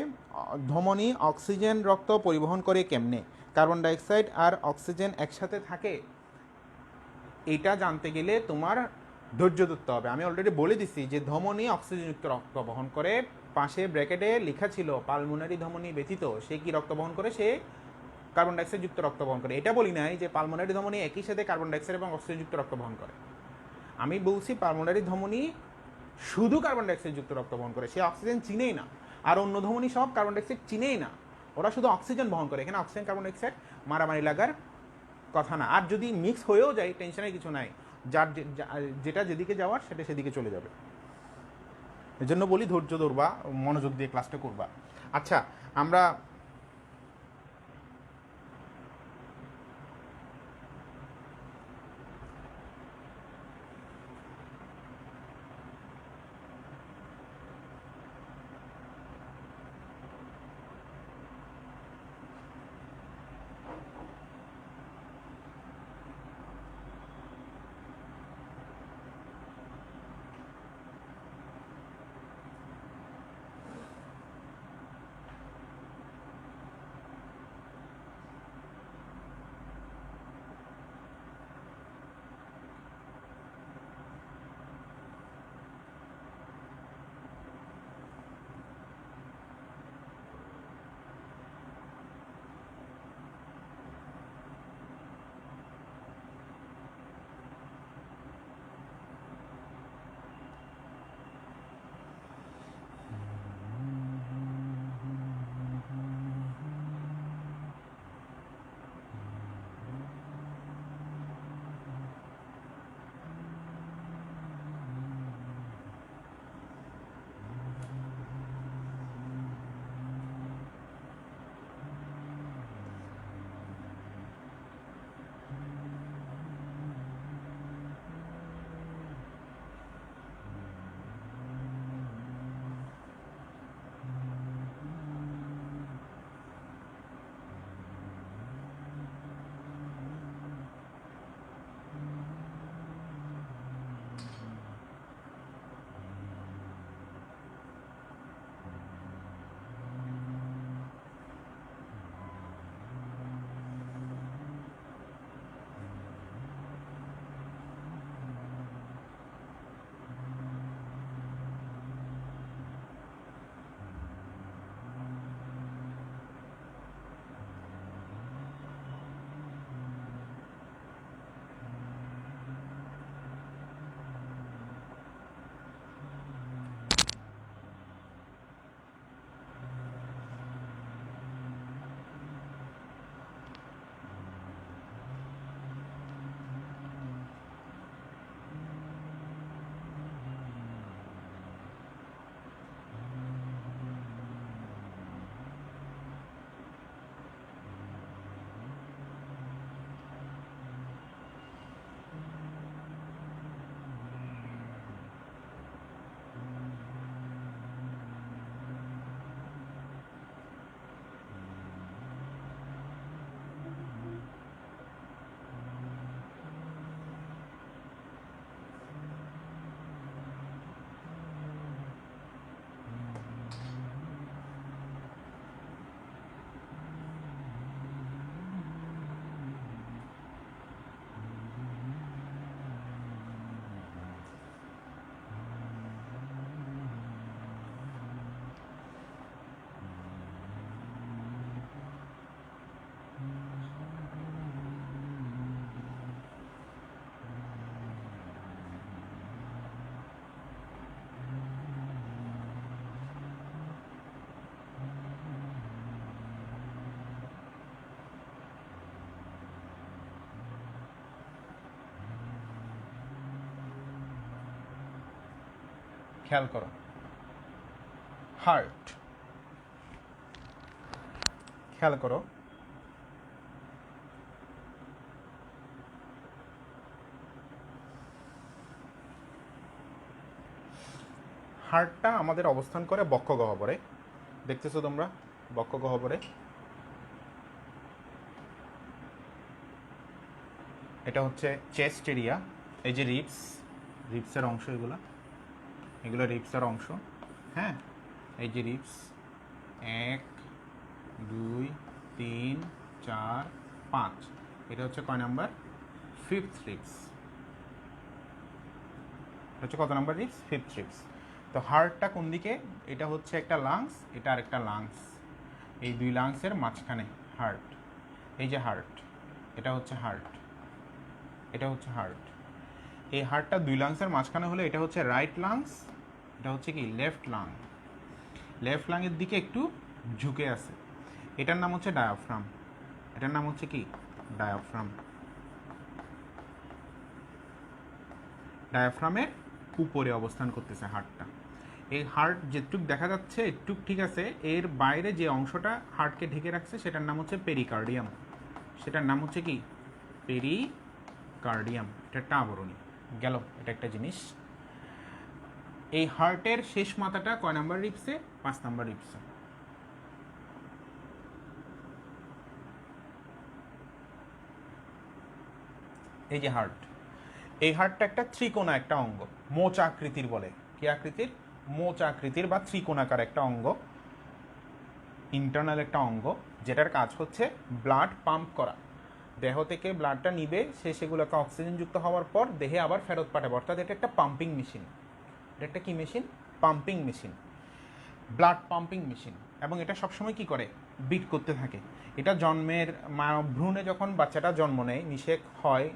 ধমনী অক্সিজেন রক্ত পরিবহন করে কেমনে, কার্বন ডাইঅক্সাইড আর অক্সিজেন একসাথে থাকে, এটা জানতে গেলে তোমার ধৈর্য ধরতে হবে। আমি অলরেডি বলে দিছি যে ধমনী অক্সিজেনযুক্ত রক্ত বহন করে, পাশে ব্র্যাকেটে লেখা ছিল পালমোনারি ধমনী ব্যতীত সে কি রক্ত বহন করে, সে কার্বন ডাইঅক্সাইড যুক্ত রক্ত বহন করে। এটা বলি নাই যে পালমোনারি ধমনী একই সাথে কার্বন ডাইঅক্সাইড এবং অক্সিজেন যুক্ত রক্ত বহন করে। আমি বলছি পালমোনারি ধমনী শুধু কার্বন ডাইঅক্সাইড যুক্ত রক্ত বহন করে, সে অক্সিজেন চিনেই না। আর অন্য ধমনী সব কার্বন ডাইঅক্সাইড চিনেই না, ওরা শুধু অক্সিজেন বহন করে। এখানে অক্সিজেন কার্বন ডাইঅক্সাইড মারামারি লাগার কথা না। আর যদি মিক্স হয়েও যায় টেনশনের কিছু নাই, যার যেটা যেদিকে যাওয়ার সেটা সেদিকে চলে যাবে। এজন্য বলি ধৈর্য ধরবা, মনোযোগ দিয়ে ক্লাসটা করবা। আচ্ছা, আমরা খেয়াল করো, হার্ট, খেয়াল করো হার্টটা আমাদের অবস্থান করে বক্ষ গহ্বরে, দেখতেছো তোমরা বক্ষ গহ্বরে। এটা হচ্ছে চেস্ট এরিয়া, এই যে রিপসের অংশ, এগুলো রিপসের অংশ। হ্যাঁ, এই যে রিপস 1 2 3 4 5, এটা হচ্ছে কয় নাম্বার? 5th ribs. এটা হচ্ছে কত নাম্বার রিপস? 5th ribs. তো হার্টটা কোন দিকে? এটা হচ্ছে একটা লাংস, এটা আর একটা লাংস, এই দুই লাংসের মাঝখানে হার্ট। এই যে হার্ট, এটা হচ্ছে হার্ট, এটা হচ্ছে হার্ট। এই হার্টটা দুই লাংসের মাঝখানে হলে এটা হচ্ছে রাইট লাংস, এটা হচ্ছে কি লেফট লাং। লেফট লাংয়ের দিকে একটু ঝুঁকে আছে, এটার নাম হচ্ছে ডায়াফ্রাম। এটার নাম হচ্ছে কি? ডায়াফ্রাম। ডায়াফ্রামের উপরে অবস্থান করতেছে হার্টটা। এই হার্ট যেটুক দেখা যাচ্ছে একটুক ঠিক আছে, এর বাইরে যে অংশটা হার্টকে ঢেকে রাখছে সেটার নাম হচ্ছে পেরিকার্ডিয়াম। সেটার নাম হচ্ছে কি? পেরিকার্ডিয়াম। এটা একটা আবরণী গেল, এটা একটা জিনিস। এই হার্টের শেষ মাথাটা কয় নাম্বার রিপসে? 5 নাম্বার রিপসে। এই যে হার্ট, এই হার্টটা একটা ত্রিকোণা একটা অঙ্গ, মোচ আকৃতির বলে। কি আকৃতির? মোচ আকৃতির বা ত্রিকোণাকার একটা অঙ্গ, ইন্টারনাল একটা অঙ্গ, যেটার কাজ হচ্ছে ব্লাড পাম্প করা। দেহ থেকে ব্লাডটা নিবে, সে সেগুলোকে অক্সিজেনযুক্ত হওয়ার পর দেহে আবার ফেরত পাঠাবে, অর্থাৎ এটা একটা পাম্পিং মেশিন। এটা একটা কি machine? Pumping machine, blood pumping machine. এবং এটা সবসময় কি করে? বিট করতে থাকে। এটা জন্মের ভ্রূণে যখন বাচ্চাটা জন্ম নেয়, নিষেক হয়,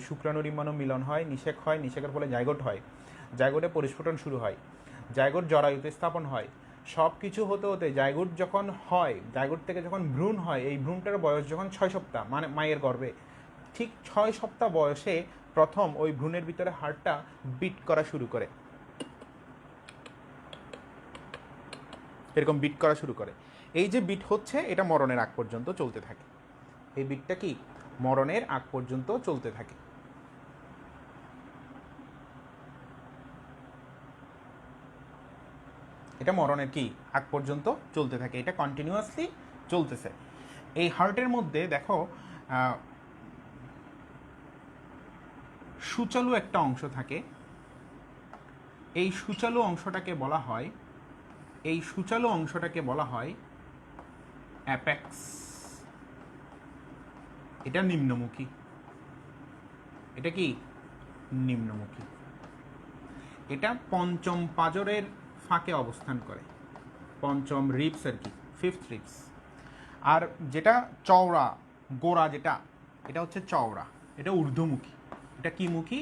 শুক্রাণু ডিম্বাণু মিলন হয়, নিষেক হয়, নিষেকের ফলে জাইগোট হয়, জাইগোটে পরিস্ফুটন শুরু হয়, জাইগোট জরায়ুতে স্থাপন হয়। সব কিছু হতে হতে জাইগোট যখন হয়, জাইগোট থেকে যখন ভ্রূণ হয়, এই ভ্রূণটার বয়স যখন 6 সপ্তাহ, মানে মায়ের গর্ভে, ঠিক 6 সপ্তাহ বয়সে প্রথম ওই ভ্রূণের ভিতরে হার্টটা বিট করা শুরু করে, এরকম বিট করা শুরু করে। এই যে বিট হচ্ছে, এটা মরণের আগ পর্যন্ত চলতে থাকে। এই বিটটা কি? মরণের আগ পর্যন্ত চলতে থাকে। এটা মরণের কি? আগ পর্যন্ত চলতে থাকে, এটা কন্টিনিউয়াসলি চলতেছে। এই হার্টের মধ্যে দেখো সুচালু একটা অংশ থাকে, এই সুচালু অংশটাকে বলা হয়, এই সুচালু অংশটাকে বলা হয় অ্যাপেক্স। এটা নিম্নমুখী, এটা কি? নিম্নমুখী। এটা পঞ্চম পাঁজরের ফাঁকে অবস্থান করে, পঞ্চম রিপস আর কি, 5th রিপস। আর যেটা চওড়া গোড়া, যেটা এটা হচ্ছে চওড়া, এটা ঊর্ধ্বমুখী। এটা কি মুখী?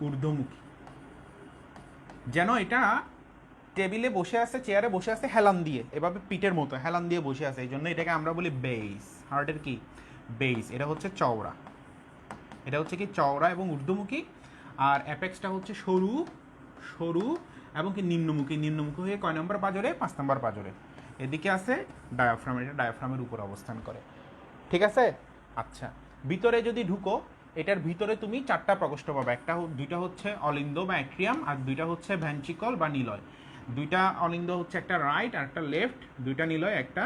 ঊর্ধ্বমুখী। যেন এটা টেবিলে বসে আছে, চেয়ারে বসে আছে হেলান দিয়ে, এভাবে পিঠের মতো হেলান দিয়ে বসে আছে, এই জন্য এটাকে আমরা বলি বেস। হার্টের কি? বেস। এটা হচ্ছে চওড়া, এটা হচ্ছে কি চওড়া এবং ঊর্ধ্বমুখী। আর অ্যাপেক্সটা হচ্ছে সরু সরু এবং কি নিম্নমুখী। নিম্নমুখী হয়ে কয় নম্বর পাঁজরে? 5 নম্বর পাঁজরে। এদিকে আছে ডায়াফ্রাম, এটা ডায়াফ্রামের উপর অবস্থান করে। ঠিক আছে? আচ্ছা, ভিতরে যদি ঢুকো, এটার ভিতরে তুমি 4টা প্রকোষ্ঠ পাবে। দুইটা হচ্ছে অলিন্দ বা অ্যাট্রিয়াম, আর দুইটা হচ্ছে ভেন্ট্রিকল বা নিলয়। দুইটা অলিন্দ হচ্ছে একটা রাইট আর একটা লেফট, দুইটা নিলয় একটা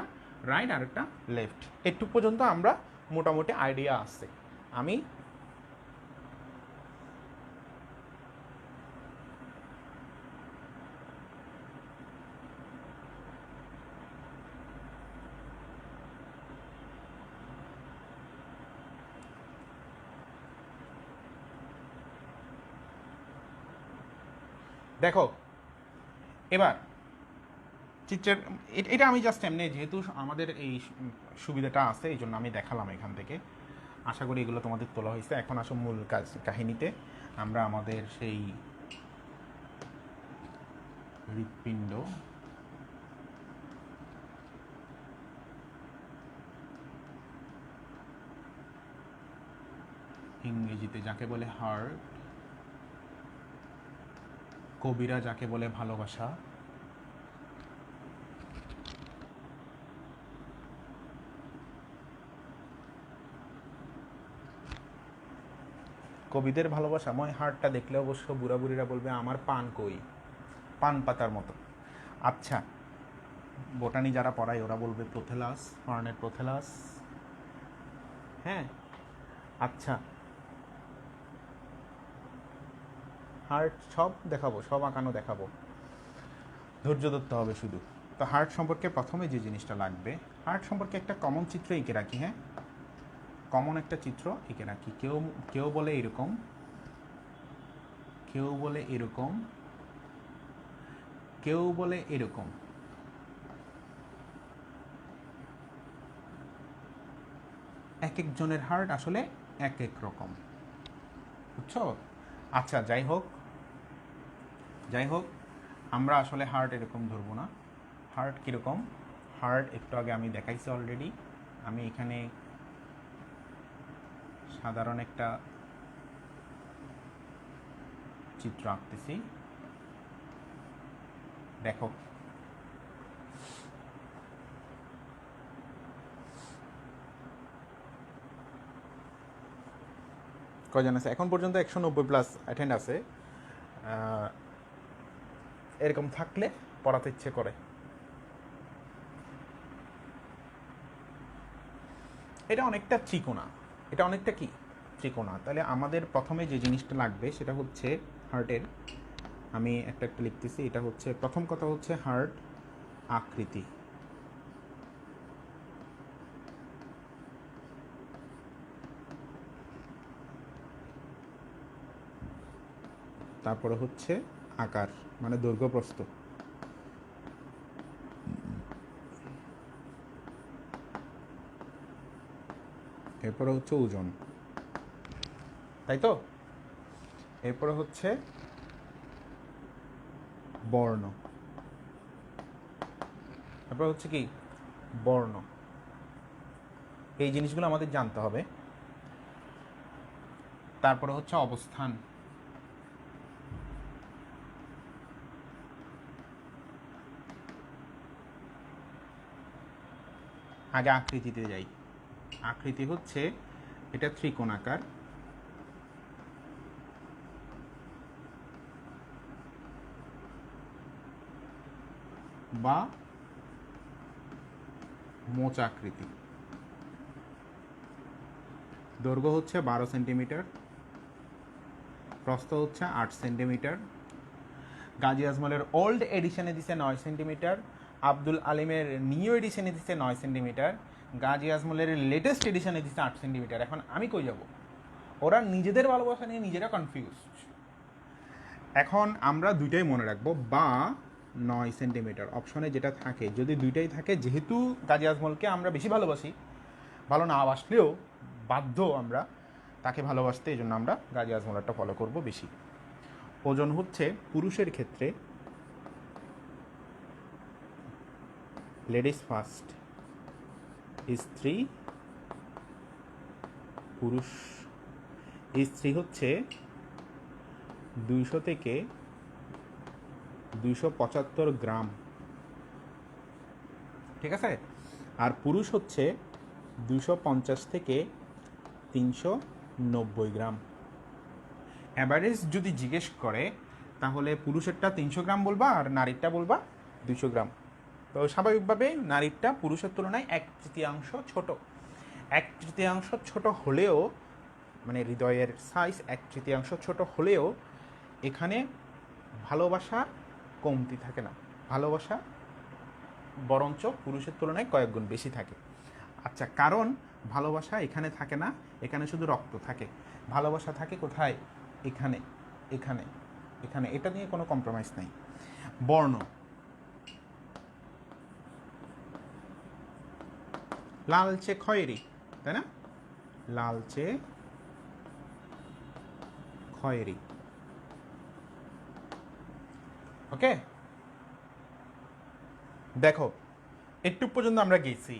রাইট আর একটা লেফট। একটু পর্যন্ত আমরা মোটামুটি আইডিয়া আছে। আমি দেখো এবার চিত্রের, এটা আমি জাস্ট এমনি, যেহেতু আমাদের এই সুবিধাটা আছে এই জন্য আমি দেখালাম এখান থেকে। আশা করি এগুলো তোমাদের তোলা হয়েছে। এখন আসো মূল কাহিনীতে। আমরা আমাদের সেই হৃৎপিণ্ড, ইংরেজিতে যাকে বলে হার্ট, কবিরা যাকে বলে ভালোবাসা, কবিদের ভালোবাসাময় হার্টটা দেখলে অবশ্য বুড়া বুড়িরা বলবে আমার পান কই, পান পাতার মতো। আচ্ছা, বোটানি যারা পড়ায় ওরা বলবে প্রোথেলাস, হর্নের প্রোথেলাস। হ্যাঁ, আচ্ছা, হার্ট সব দেখাবো, সব আঁকানো দেখাবো, ধৈর্য ধরতে হবে শুধু। তো হার্ট সম্পর্কে প্রথমে যে জিনিসটা লাগবে, হার্ট সম্পর্কে একটা কমন চিত্র এঁকে রাখি। হ্যাঁ, কমন একটা চিত্র এঁকে রাখি। কেউ কেউ বলে এরকম, কেউ বলে এরকম, কেউ বলে এরকম। এক একজনের হার্ট আসলে এক এক রকম, বুঝছো? আচ্ছা, যাই হোক, যাই হোক, আমরা আসলে হার্ট এরকম ধরবো না। হার্ট কীরকম? হার্ট একটু আগে আমি দেখাইছি অলরেডি। আমি এখানে সাধারণ একটা চিত্র আঁকতেছি, দেখো। কয়জন আছে এখন পর্যন্ত? 190+ অ্যাটেন্ড আছে। এরকম থাকলে পড়াতে ইচ্ছে করে। এটা অনেকটা ত্রিকোণা, এটা অনেকটা কি ত্রিকোণা। তাহলে আমাদের প্রথমে যে জিনিসটা লাগবে সেটা হচ্ছে হার্টের, আমি একটা একটা লিখতেছি। এটা হচ্ছে প্রথম কথা, হচ্ছে হার্ট আকৃতি। তারপরে হচ্ছে আকার, মানে দৈর্ঘ্য প্রস্থ। এরপরে হচ্ছে ওজন, তাই তো? এরপরে হচ্ছে বর্ণ, তারপরে হচ্ছে কি বর্ণ। এই জিনিসগুলো আমাদের জানতে হবে। তারপরে হচ্ছে অবস্থান, আগে আকৃতিতে যাই। আকৃতি হচ্ছে এটা ত্রিকোণাকার, বা মোচাকৃতি। দৈর্ঘ্য হচ্ছে 12 সেন্টিমিটার, প্রস্থ হচ্ছে 8 সেন্টিমিটার। গাজী আজমলের ওল্ড এডিশনে দিছে 9 সেন্টিমিটার, আব্দুল আলিমের নিউ এডিশনে দিছে 9 সেন্টিমিটার, গাজী আজমলের লেটেস্ট এডিশনে দিছে 8 সেন্টিমিটার। এখন আমি কই যাব? ওরা নিজেদের ভালোবাসা নিয়ে নিজেরা কনফিউজ। এখন আমরা দুইটাই মনে রাখবো, বা 9 সেন্টিমিটার অপশনে যেটা থাকে, যদি দুইটাই থাকে, যেহেতু গাজী আজমলকে আমরা বেশি ভালোবাসি, ভালো না বাসলেও বাধ্য আমরা তাকে ভালোবাসতে, এই জন্য আমরা গাজী আজমলারটা ফলো করব বেশি। ওজন হচ্ছে পুরুষের ক্ষেত্রে লেডিস ফার্স্ট, স্ত্রী পুরুষ। স্ত্রী হচ্ছে 200 থেকে 275 গ্রাম, ঠিক আছে? আর পুরুষ হচ্ছে 250 থেকে 390 গ্রাম। অ্যাভারেজ যদি জিজ্ঞেস করে তাহলে পুরুষেরটা 300 গ্রাম বলবা আর নারীরটা বলবা 200 গ্রাম। তো স্বাভাবিকভাবে নারীরটা পুরুষের তুলনায় 1/3 ছোট। 1/3 ছোট হলেও, মানে হৃদয়ের সাইজ 1/3 ছোট হলেও এখানে ভালোবাসা কমতি থাকে না, ভালোবাসা বরঞ্চ পুরুষের তুলনায় কয়েক গুণ বেশি থাকে। আচ্ছা, কারণ ভালোবাসা এখানে থাকে না, এখানে শুধু রক্ত থাকে। ভালোবাসা থাকে কোথায়? এখানে, এখানে, এখানে। এটা নিয়ে কোনো কম্প্রোমাইজ নাই। বর্ণ, লালচে খয়েরি, তাই না? লালচে খয়েরি, ওকে। দেখো, একটু পর্যন্ত আমরা গেছি।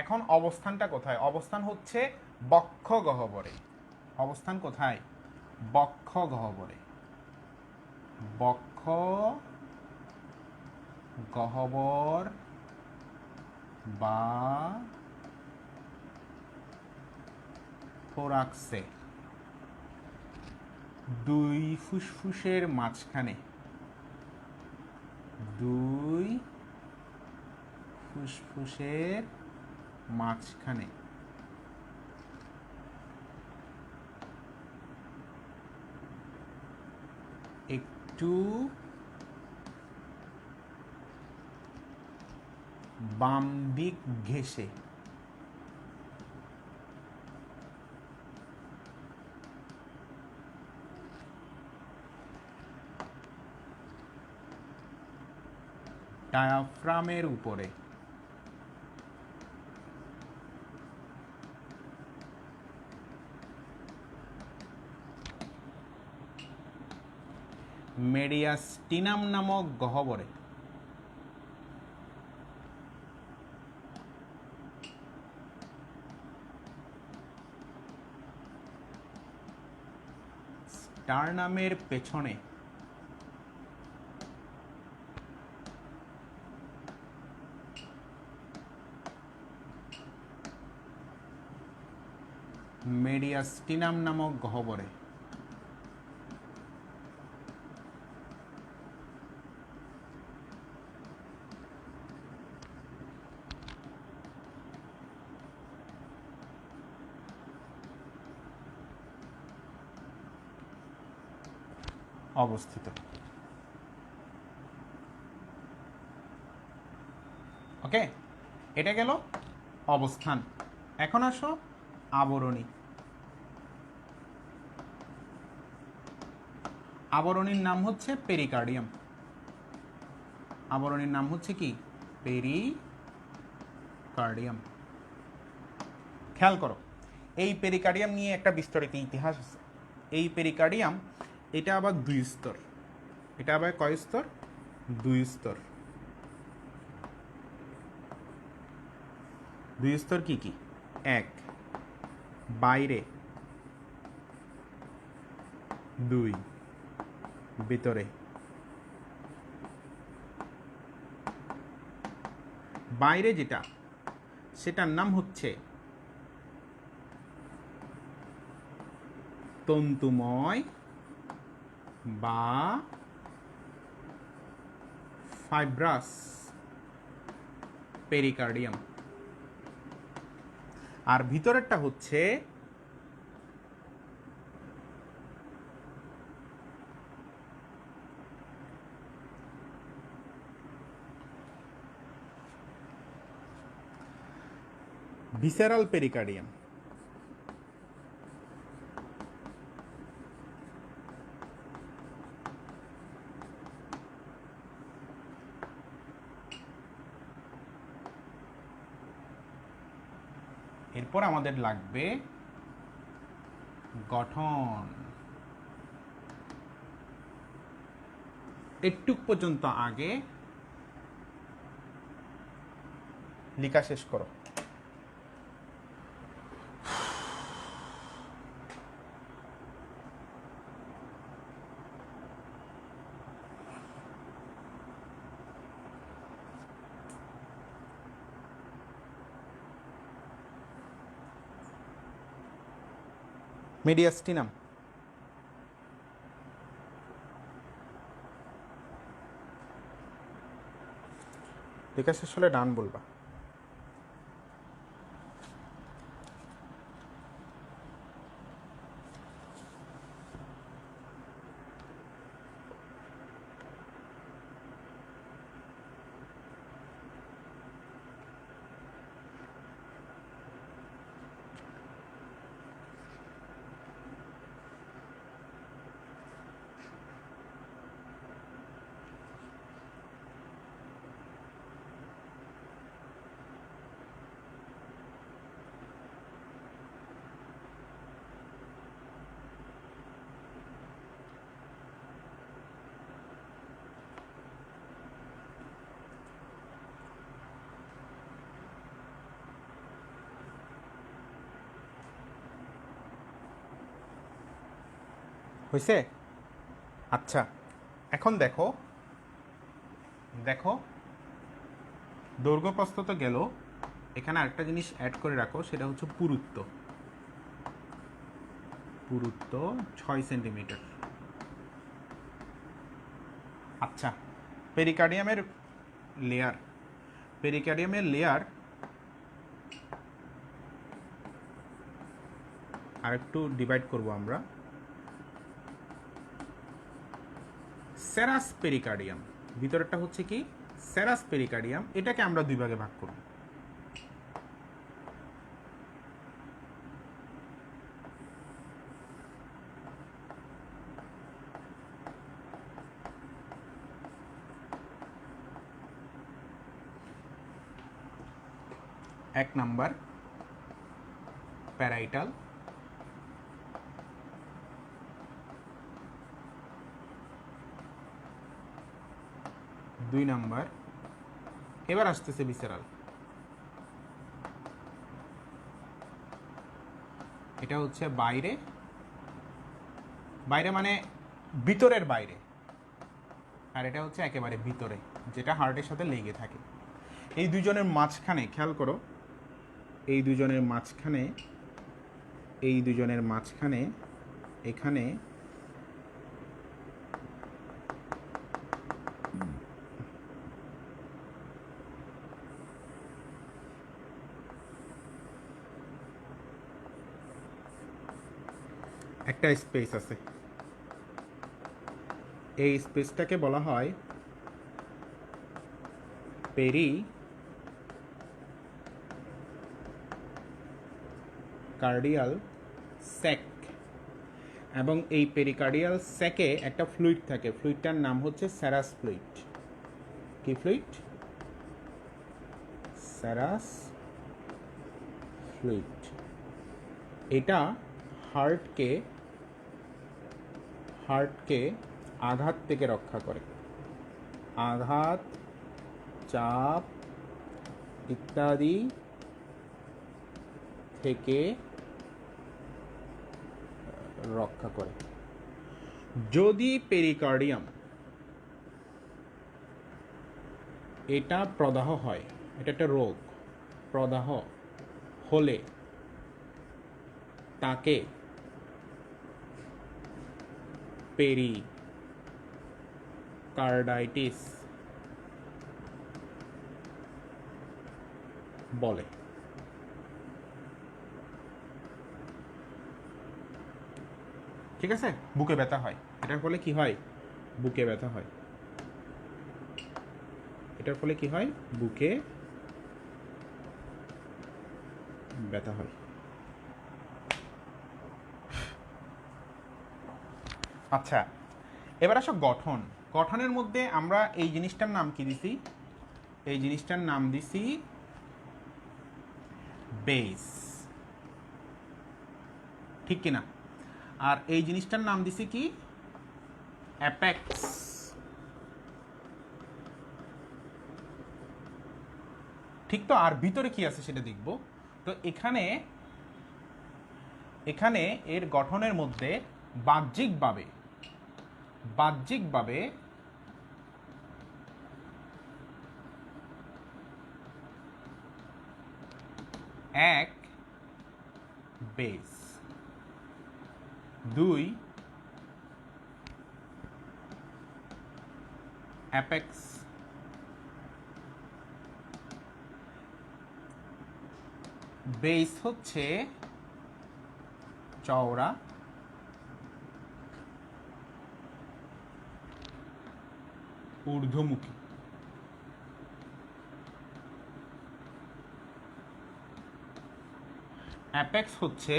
এখন অবস্থানটা কোথায়? অবস্থান হচ্ছে বক্ষ গহ্বরে। অবস্থান কোথায়? বক্ষ গহ্বরে, বক্ষ গহ্বর বা থোরাক্সে, দুই ফুসফুসের মাঝখানে, দুই ফুসফুসের মাঝখানে একটু বাম দিক ঘেঁষে, ডায়াফ্রামের উপরে, মেডিয়াস্টিনাম নামক গহ্বরে, স্টারনামের পেছনে, মেডিয়াস্টিনাম নামক গহ্বরে, অবস্থিত। ওকে, এটা গেল অবস্থান। এখন আসো আবরণী। আবরণীর নাম হচ্ছে পেরিকার্ডিয়াম। আবরণীর নাম হচ্ছে কি? পেরিকার্ডিয়াম। খেয়াল করো, এই পেরিকার্ডিয়াম নিয়ে একটা বিস্তারিত ইতিহাস আছে। এই পেরিকার্ডিয়াম এটা আবার দুই স্তর। এটা আবার কয় স্তর? দুই স্তর। দুই স্তর কি কি? এক, বাইরে, দুই, ভিতরে। বাইরে যেটা, সেটার নাম হচ্ছে তন্তুময় বা ফাইব্রাস পেরিকার্ডিয়াম। আর ভিতরেরটা হচ্ছে ভিসেরাল পেরিকার্ডিয়াম। এরপর আমাদের লাগবে গঠন। একটুক পর্যন্ত আগে লেখা শেষ করো। মেডিয়াস্টিনাম, লেখা শেষ হলে ডান বলবা। হয়েছে? আচ্ছা, এখন দেখো দেখো দৈর্ঘ্য প্রস্থ তো গেল, এখানে আরেকটা জিনিস অ্যাড করে রাখো, সেটা হচ্ছে পুরুত্ব। পুরুত্ব 6 সেন্টিমিটার। আচ্ছা, পেরিকার্ডিয়ামের লেয়ার, পেরিকার্ডিয়ামের লেয়ার আরেকটু ডিভাইড করব আমরা। সেরাস পেরিকার্ডিয়াম, ভিতরেরটা হচ্ছে কি সেরাস পেরিকার্ডিয়াম, এটাকে আমরা দুই ভাগে ভাগ করব। এক নাম্বার প্যারাইটাল, দুই নাম্বার, এবার আসতেছে ভিসেরাল। এটা হচ্ছে বাইরে, বাইরে মানে ভিতরের বাইরে, আর এটা হচ্ছে একেবারে ভিতরে, যেটা হার্টের সাথে লেগে থাকে। এই দুজনের মাঝখানে খেয়াল করো, এই দুজনের মাঝখানে, এই দুজনের মাঝখানে এখানে একটা স্পেস আছে, এই স্পেসটাকে বলা হয় পেরি কার্ডিয়াল স্যাক, এবং এই পেরিকার্ডিয়াল স্যাকে একটা ফ্লুইড থাকে, ফ্লুইডটার নাম হচ্ছে স্যারাস ফ্লুইড। কি ফ্লুইড? Serous fluid. এটা হার্টকে আঘাত থেকে রক্ষা করে, আঘাত, চাপ ইত্যাদি থেকে রক্ষা করে। যদি পেরিকার্ডিয়াম এটা প্রদাহ হয়, এটা একটা রোগ, প্রদাহ হলে তাকে পেরিকার্ডাইটিস বলে। ঠিক আছে, বুকে ব্যথা হয়, এটার ফলে কি হয়? বুকে ব্যথা হয়, এটার ফলে কি হয়? বুকে ব্যথা হয়। আচ্ছা, এবার আসো গঠন। গঠনের মধ্যে আমরা এই জিনিসটার নাম কি দিছি? এই জিনিসটার নাম দিছি বেস, ঠিক কিনা? আর এই জিনিসটার নাম দিছি কি? অ্যাপেক্স। ঠিক তো? আর ভিতরে কি আছে সেটা দেখব। তো এখানে এর গঠনের মধ্যে বাহ্যিকভাবে এক বেস, দুই অ্যাপেক্স, বেস হচ্ছে চওড়া, ঊর্ধ্বমুখী, অ্যাপেক্স হচ্ছে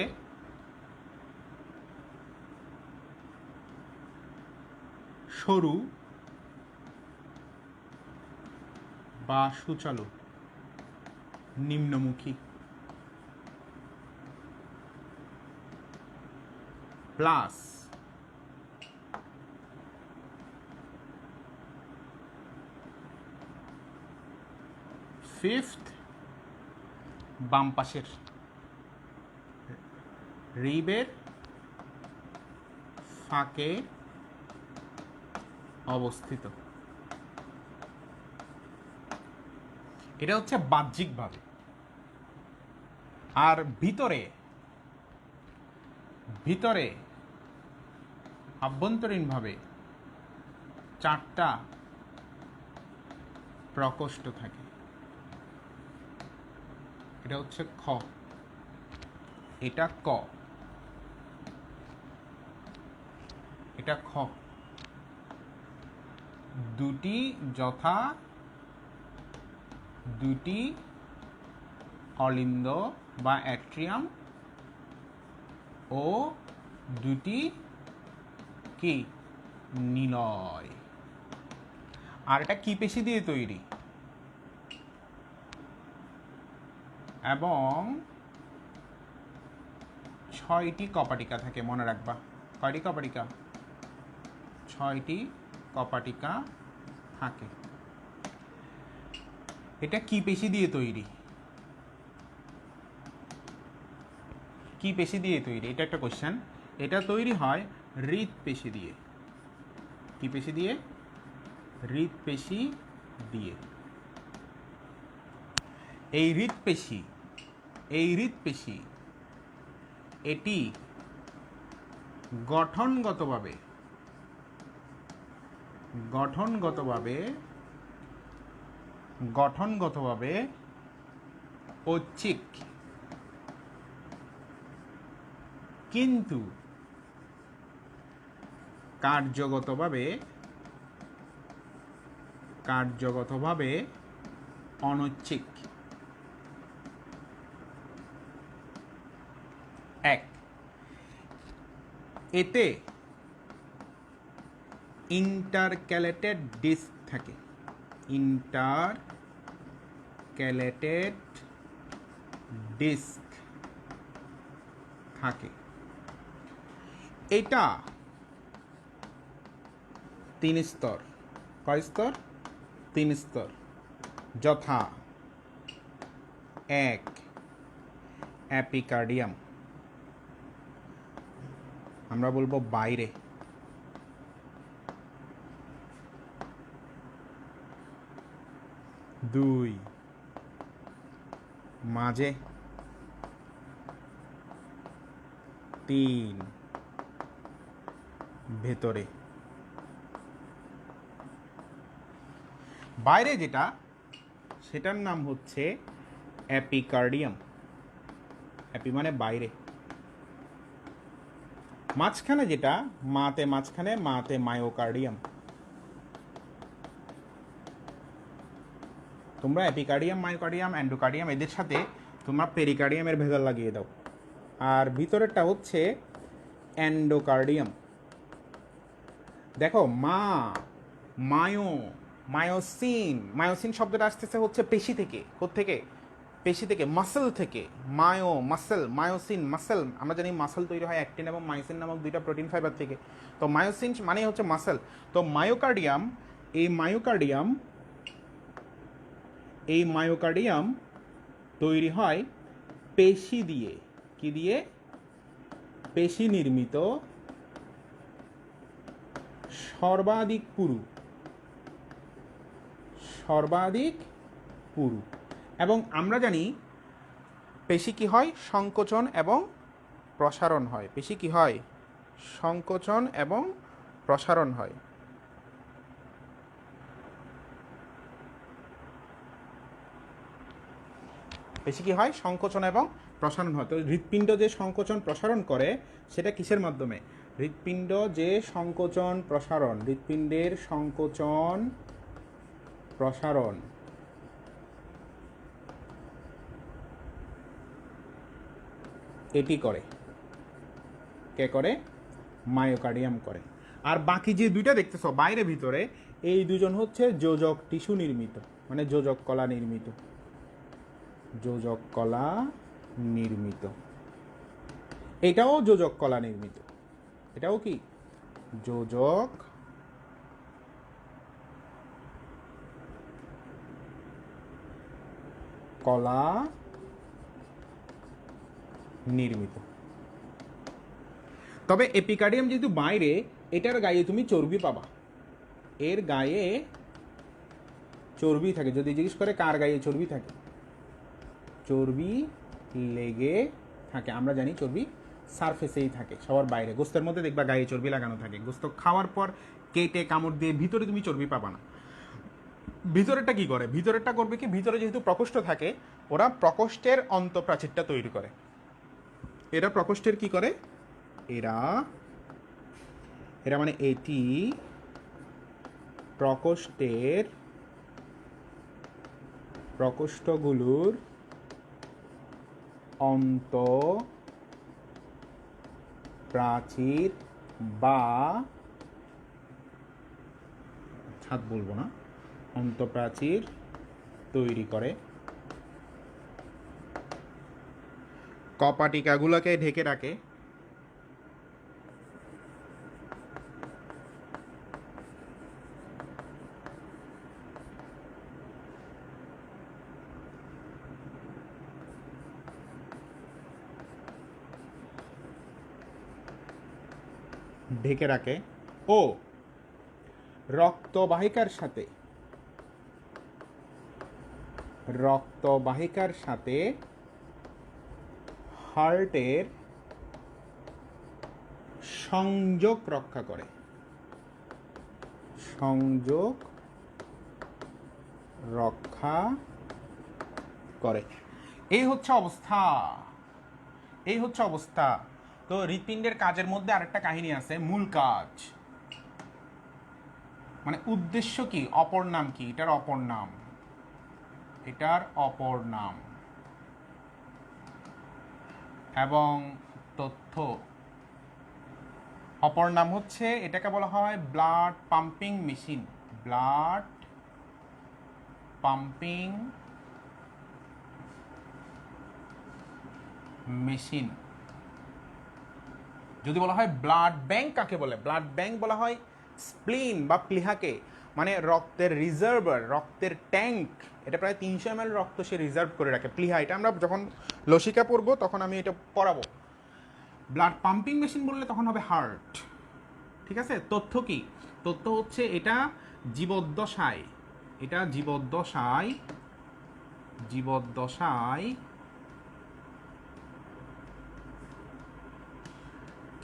সরু বা সুচালু, নিম্নমুখী, প্লাস ফিফথ বাম পাশের রিবের ফাঁকে অবস্থিত। এটা হচ্ছে বাহ্যিকভাবে। আর ভিতরে ভিতরে আভ্যন্তরীণভাবে 4টা প্রকোষ্ঠ থাকে। এটা হচ্ছে খ, এটা ক, এটা খ। দুটি অলিন্দ বা অ্যাট্রিয়াম ও দুটি কি নিলয়। আর এটা কি পেশি দিয়ে তৈরি? এবং 6টি কপাটিকা থাকে, মনে রাখবা। কয়টি কপাটিকা? 6টি কপাটিকা থাকে। এটা কি পেশি দিয়ে তৈরি? কি পেশি দিয়ে তৈরি? এটা একটা কোশ্চেন। এটা তৈরি হয় হৃৎপেশি দিয়ে। কি পেশি দিয়ে? হৃৎপেশি দিয়ে। এই হৃৎপেশি এটি গঠনগতভাবে ঐচ্ছিক, কিন্তু কার্যগতভাবে অনৈচ্ছিক। এতে ইন্টারক্যালেটেড ডিস্ক থাকে। ইন্টারক্যালেটেড ডিস্ক থাকে। এটা 3 স্তর। কয় স্তর? 3 স্তর। যথা 1 অ্যাপিকার্ডিয়াম, আমরা বলবো বাইরে। 2 মাঝে। 3 ভেতরে। বাইরে যেটা, সেটার নাম হচ্ছে অ্যাপিকার্ডিয়াম। অ্যাপি মানে বাইরে। মাঝখানে যেটা, মাতে মায়োকার্ডিয়াম। তোমরা অ্যাপিকার্ডিয়াম, মায়োকার্ডিয়াম, এন্ডোকার্ডিয়াম এদের সাথে তোমরা পেরিকার্ডিয়ামের ভেজাল লাগিয়ে দাও। আর ভিতরেরটা হচ্ছে এন্ডোকার্ডিয়াম। দেখো মায়োসিন শব্দটা আসতেছে হচ্ছে পেশি থেকে। কোত্থেকে? পেশি থেকে, মাসেল থেকে। Myosin muscle. আমরা জানি মাসেল তৈরি হয় অ্যাক্টিন এবং মায়োসিন নামক 2টা প্রোটিন ফাইবার থেকে। তো মায়োসিন মানে হচ্ছে মাসেল। তো এই মায়োকার্ডিয়াম তৈরি হয় পেশি দিয়ে। কি দিয়ে? পেশি নির্মিত সর্বাধিক পুরু। এবং আমরা জানি পেশি কি হয়? সংকোচন এবং প্রসারণ হয়। পেশি কি হয়? সংকোচন এবং প্রসারণ হয়। পেশি কি হয়? সংকোচন এবং প্রসারণ হয়। তো হৃৎপিণ্ড যে সংকোচন প্রসারণ করে সেটা কিসের মাধ্যমে? হৃৎপিণ্ডের সংকোচন প্রসারণ এটি করে। কে করে? মায়োকার্ডিয়াম করে। আর বাকি যে 2টা দেখতেছো বাইরে ভিতরে, এই 2জন হচ্ছে যোজক টিস্যু নির্মিত, মানে যোজক কলা নির্মিত। এটাও যোজক কলা নির্মিত। এটাও কি? যোজক কলা নির্মিত। তবে এপিকার্ডিয়াম যেহেতু বাইরে, এটার গায়ে তুমি চর্বি পাবা। এর গায়ে চর্বি থাকে। যদি জিজ্ঞেস করে কার গায়ে চর্বি থাকে, চর্বি লেগে থাকে। আমরা জানি চর্বি সারফেসেই থাকে, সবার বাইরে। গোস্তের মধ্যে দেখবা গায়ে চর্বি লাগানো থাকে। গোস্ত খাওয়ার পর কেটে কামড় দিয়ে ভিতরে তুমি চর্বি পাবা না। ভিতরেরটা কি করে? ভিতরেরটা করবে কি, ভিতরে যেহেতু প্রকোষ্ঠ থাকে, ওরা প্রকোষ্ঠের অন্তঃপ্রাচীরটা তৈরি করে। এরা প্রকোষ্ঠের কি করে, এরা এরা মানে এটি প্রকোষ্ঠগুলোর অন্তঃপ্রাচীর বা ছাদ বলবো না, অন্তঃপ্রাচীর তৈরি করে। কপাটিকাগুলোকে ঢেকে রাখে। ঢেকে রাখে ও রক্তবাহিকার সাথে হার্টের সংযোগ রক্ষা করে। এই হচ্ছে অবস্থা। তো হৃৎপিণ্ডের কাজের মধ্যে আরেকটা কাহিনী আছে, মূল কাজ মানে উদ্দেশ্য কি, অপর নাম কি, এটার অপর নাম এবং তথ্য। অপর নাম হচ্ছে, এটাকে বলা হয় ব্লাড পাম্পিং মেশিন। যদি বলা হয় ব্লাড ব্যাংক কাকে বলে? ব্লাড ব্যাংক বলা হয় স্প্লিন বা প্লিহাকে, মানে রক্তের রিজার্ভার, রক্তের ট্যাঙ্ক। এটা প্রায় 300 ml রক্ত সে রিজার্ভ করে রাখে। প্লিহা, এটা আমরা যখন লসিকা পড়বো তখন আমি এটা পড়াবো। ব্লাড পাম্পিং মেশিন বললে তখন হবে হার্ট। ঠিক আছে। তথ্য কি? তথ্য হচ্ছে এটা জীবদ্দশায়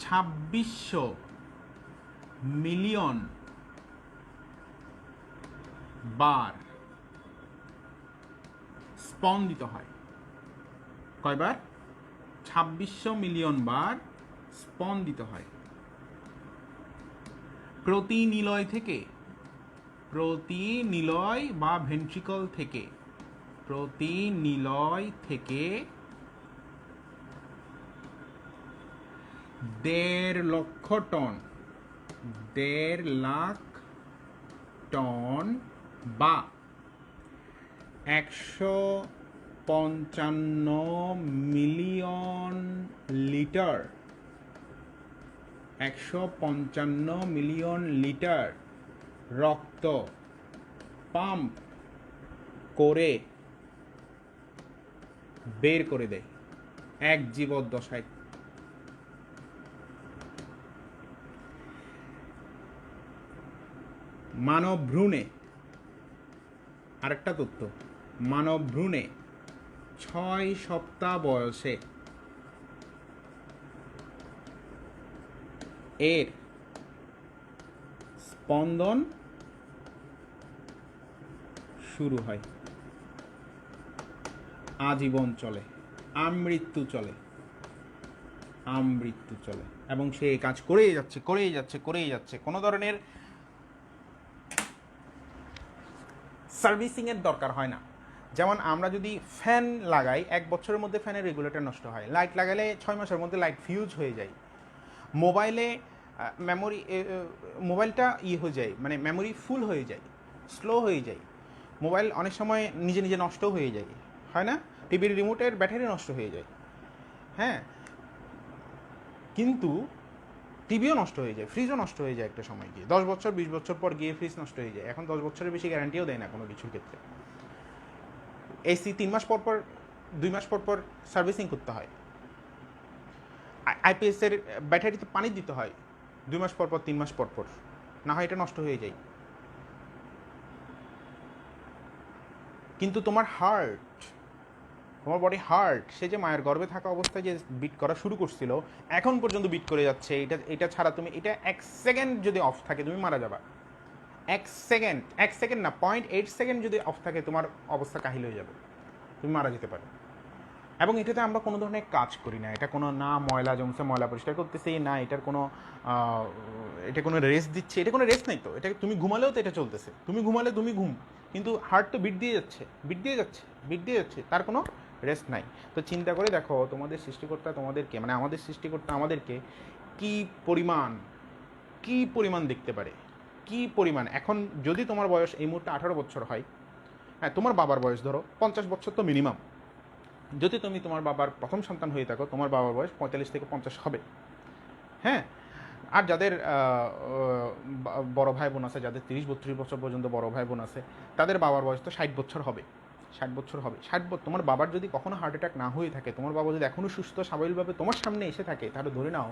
2600 মিলিয়ন বার স্পন্দিত হয়। কয়বার? 2600 মিলিয়ন বার স্পন্দিত হয়। প্রতি নিলয় বা ভেন্ট্রিকল থেকে 1.5 লক্ষ টন বা 155 মিলিয়ন লিটার রক্ত পাম্প করে বের করে দেয় এক জীবদ্দশায়। মানব ভ্রূণে আরেকটা তথ্য, মানব ভ্রূণে 6 সপ্তাহ বয়সে এর স্পন্দন শুরু হয়, আজীবন চলে, আমৃত্যু চলে এবং সে এই কাজ করেই যাচ্ছে। কোনো ধরনের সার্ভিসিংয়ের দরকার হয় না। যেমন আমরা যদি ফ্যান লাগাই, 1 বছরের মধ্যে ফ্যানের রেগুলেটর নষ্ট হয়। লাইট লাগালে 6 মাসের মধ্যে লাইট ফিউজ হয়ে যায়। মোবাইলে মোবাইলটা হয়ে যায়, মানে মেমোরি ফুল হয়ে যায়, স্লো হয়ে যায়। মোবাইল অনেক সময় নিজে নষ্ট হয়ে যায়, হয় না? টিভির রিমোটের ব্যাটারি নষ্ট হয়ে যায়। হ্যাঁ, কিন্তু টিভিও নষ্ট হয়ে যায়, ফ্রিজও নষ্ট হয়ে যায় একটা সময় গিয়ে। 10 বছর 20 বছর পর গিয়ে ফ্রিজ নষ্ট হয়ে যায়। এখন 10 বছরের বেশি গ্যারান্টিও দেয় না কোনো কিছুর ক্ষেত্রে। এসি 3 মাস পর 2 মাস পর সার্ভিসিং করতে হয়। আইপিএসের ব্যাটারিতে পানি দিতে হয় 2 মাস পর 3 মাস পর, না হয় এটা নষ্ট হয়ে যায়। কিন্তু তোমার হার্ট, তোমার বডি হার্ট, সে যে মায়ের গর্ভে থাকা অবস্থায় যে বিট করা শুরু করছিল এখন পর্যন্ত বিট করে যাচ্ছে। এটা ছাড়া তুমি, এটা 1 সেকেন্ড যদি অফ থাকে তুমি মারা যাবা। 1 সেকেন্ড না, 0.8 সেকেন্ড যদি অফ থাকে তোমার অবস্থা কাহিল হয়ে যাবে, তুমি মারা যেতে পারো। এবং এটাতে আমরা কোনো ধরনের কাজ করি না, এটা কোনো না ময়লা জমছে ময়লা পরিষ্কার করতেছি, না এটার কোনো এটা কোনো রেস্ট দিচ্ছে, এটা কোনো রেস্ট নেই তো। এটা তুমি ঘুমালেও তো এটা চলতেছে, তুমি ঘুমালে তুমি ঘুম, কিন্তু হার্ট তো বিট দিয়ে যাচ্ছে, বিট দিয়ে যাচ্ছে, বিট দিয়ে যাচ্ছে, তার কোনো রেস্ট নাই। তো চিন্তা করে দেখো তোমাদের সৃষ্টিকর্তা তোমাদেরকে, মানে আমাদের সৃষ্টিকর্তা আমাদেরকে কি পরিমাণ দেখতে পারে, কি পরিমাণ। এখন যদি তোমার বয়স এই মুহূর্তে 18 বছর হয়, হ্যাঁ তোমার বাবার বয়স ধরো 50 বছর তো মিনিমাম। যদি তুমি তোমার বাবার প্রথম সন্তান হয়ে থাকো, তোমার বাবার বয়স 45 থেকে 50 হবে, হ্যাঁ। আর যাদের বড় ভাই বোন আছে, যাদের 30-32 বছর পর্যন্ত বড় ভাই বোন আছে, তাদের বাবার বয়স তো 60 বছর হবে, 60 বছর হবে। 60 বছর তোমার বাবার যদি কখনো হার্ট অ্যাটাক না হয়ে থাকে, তোমার বাবা যদি এখনও সুস্থ স্বাভাবিকভাবে তোমার সামনে এসে থাকে, তাহলে ধরে নাও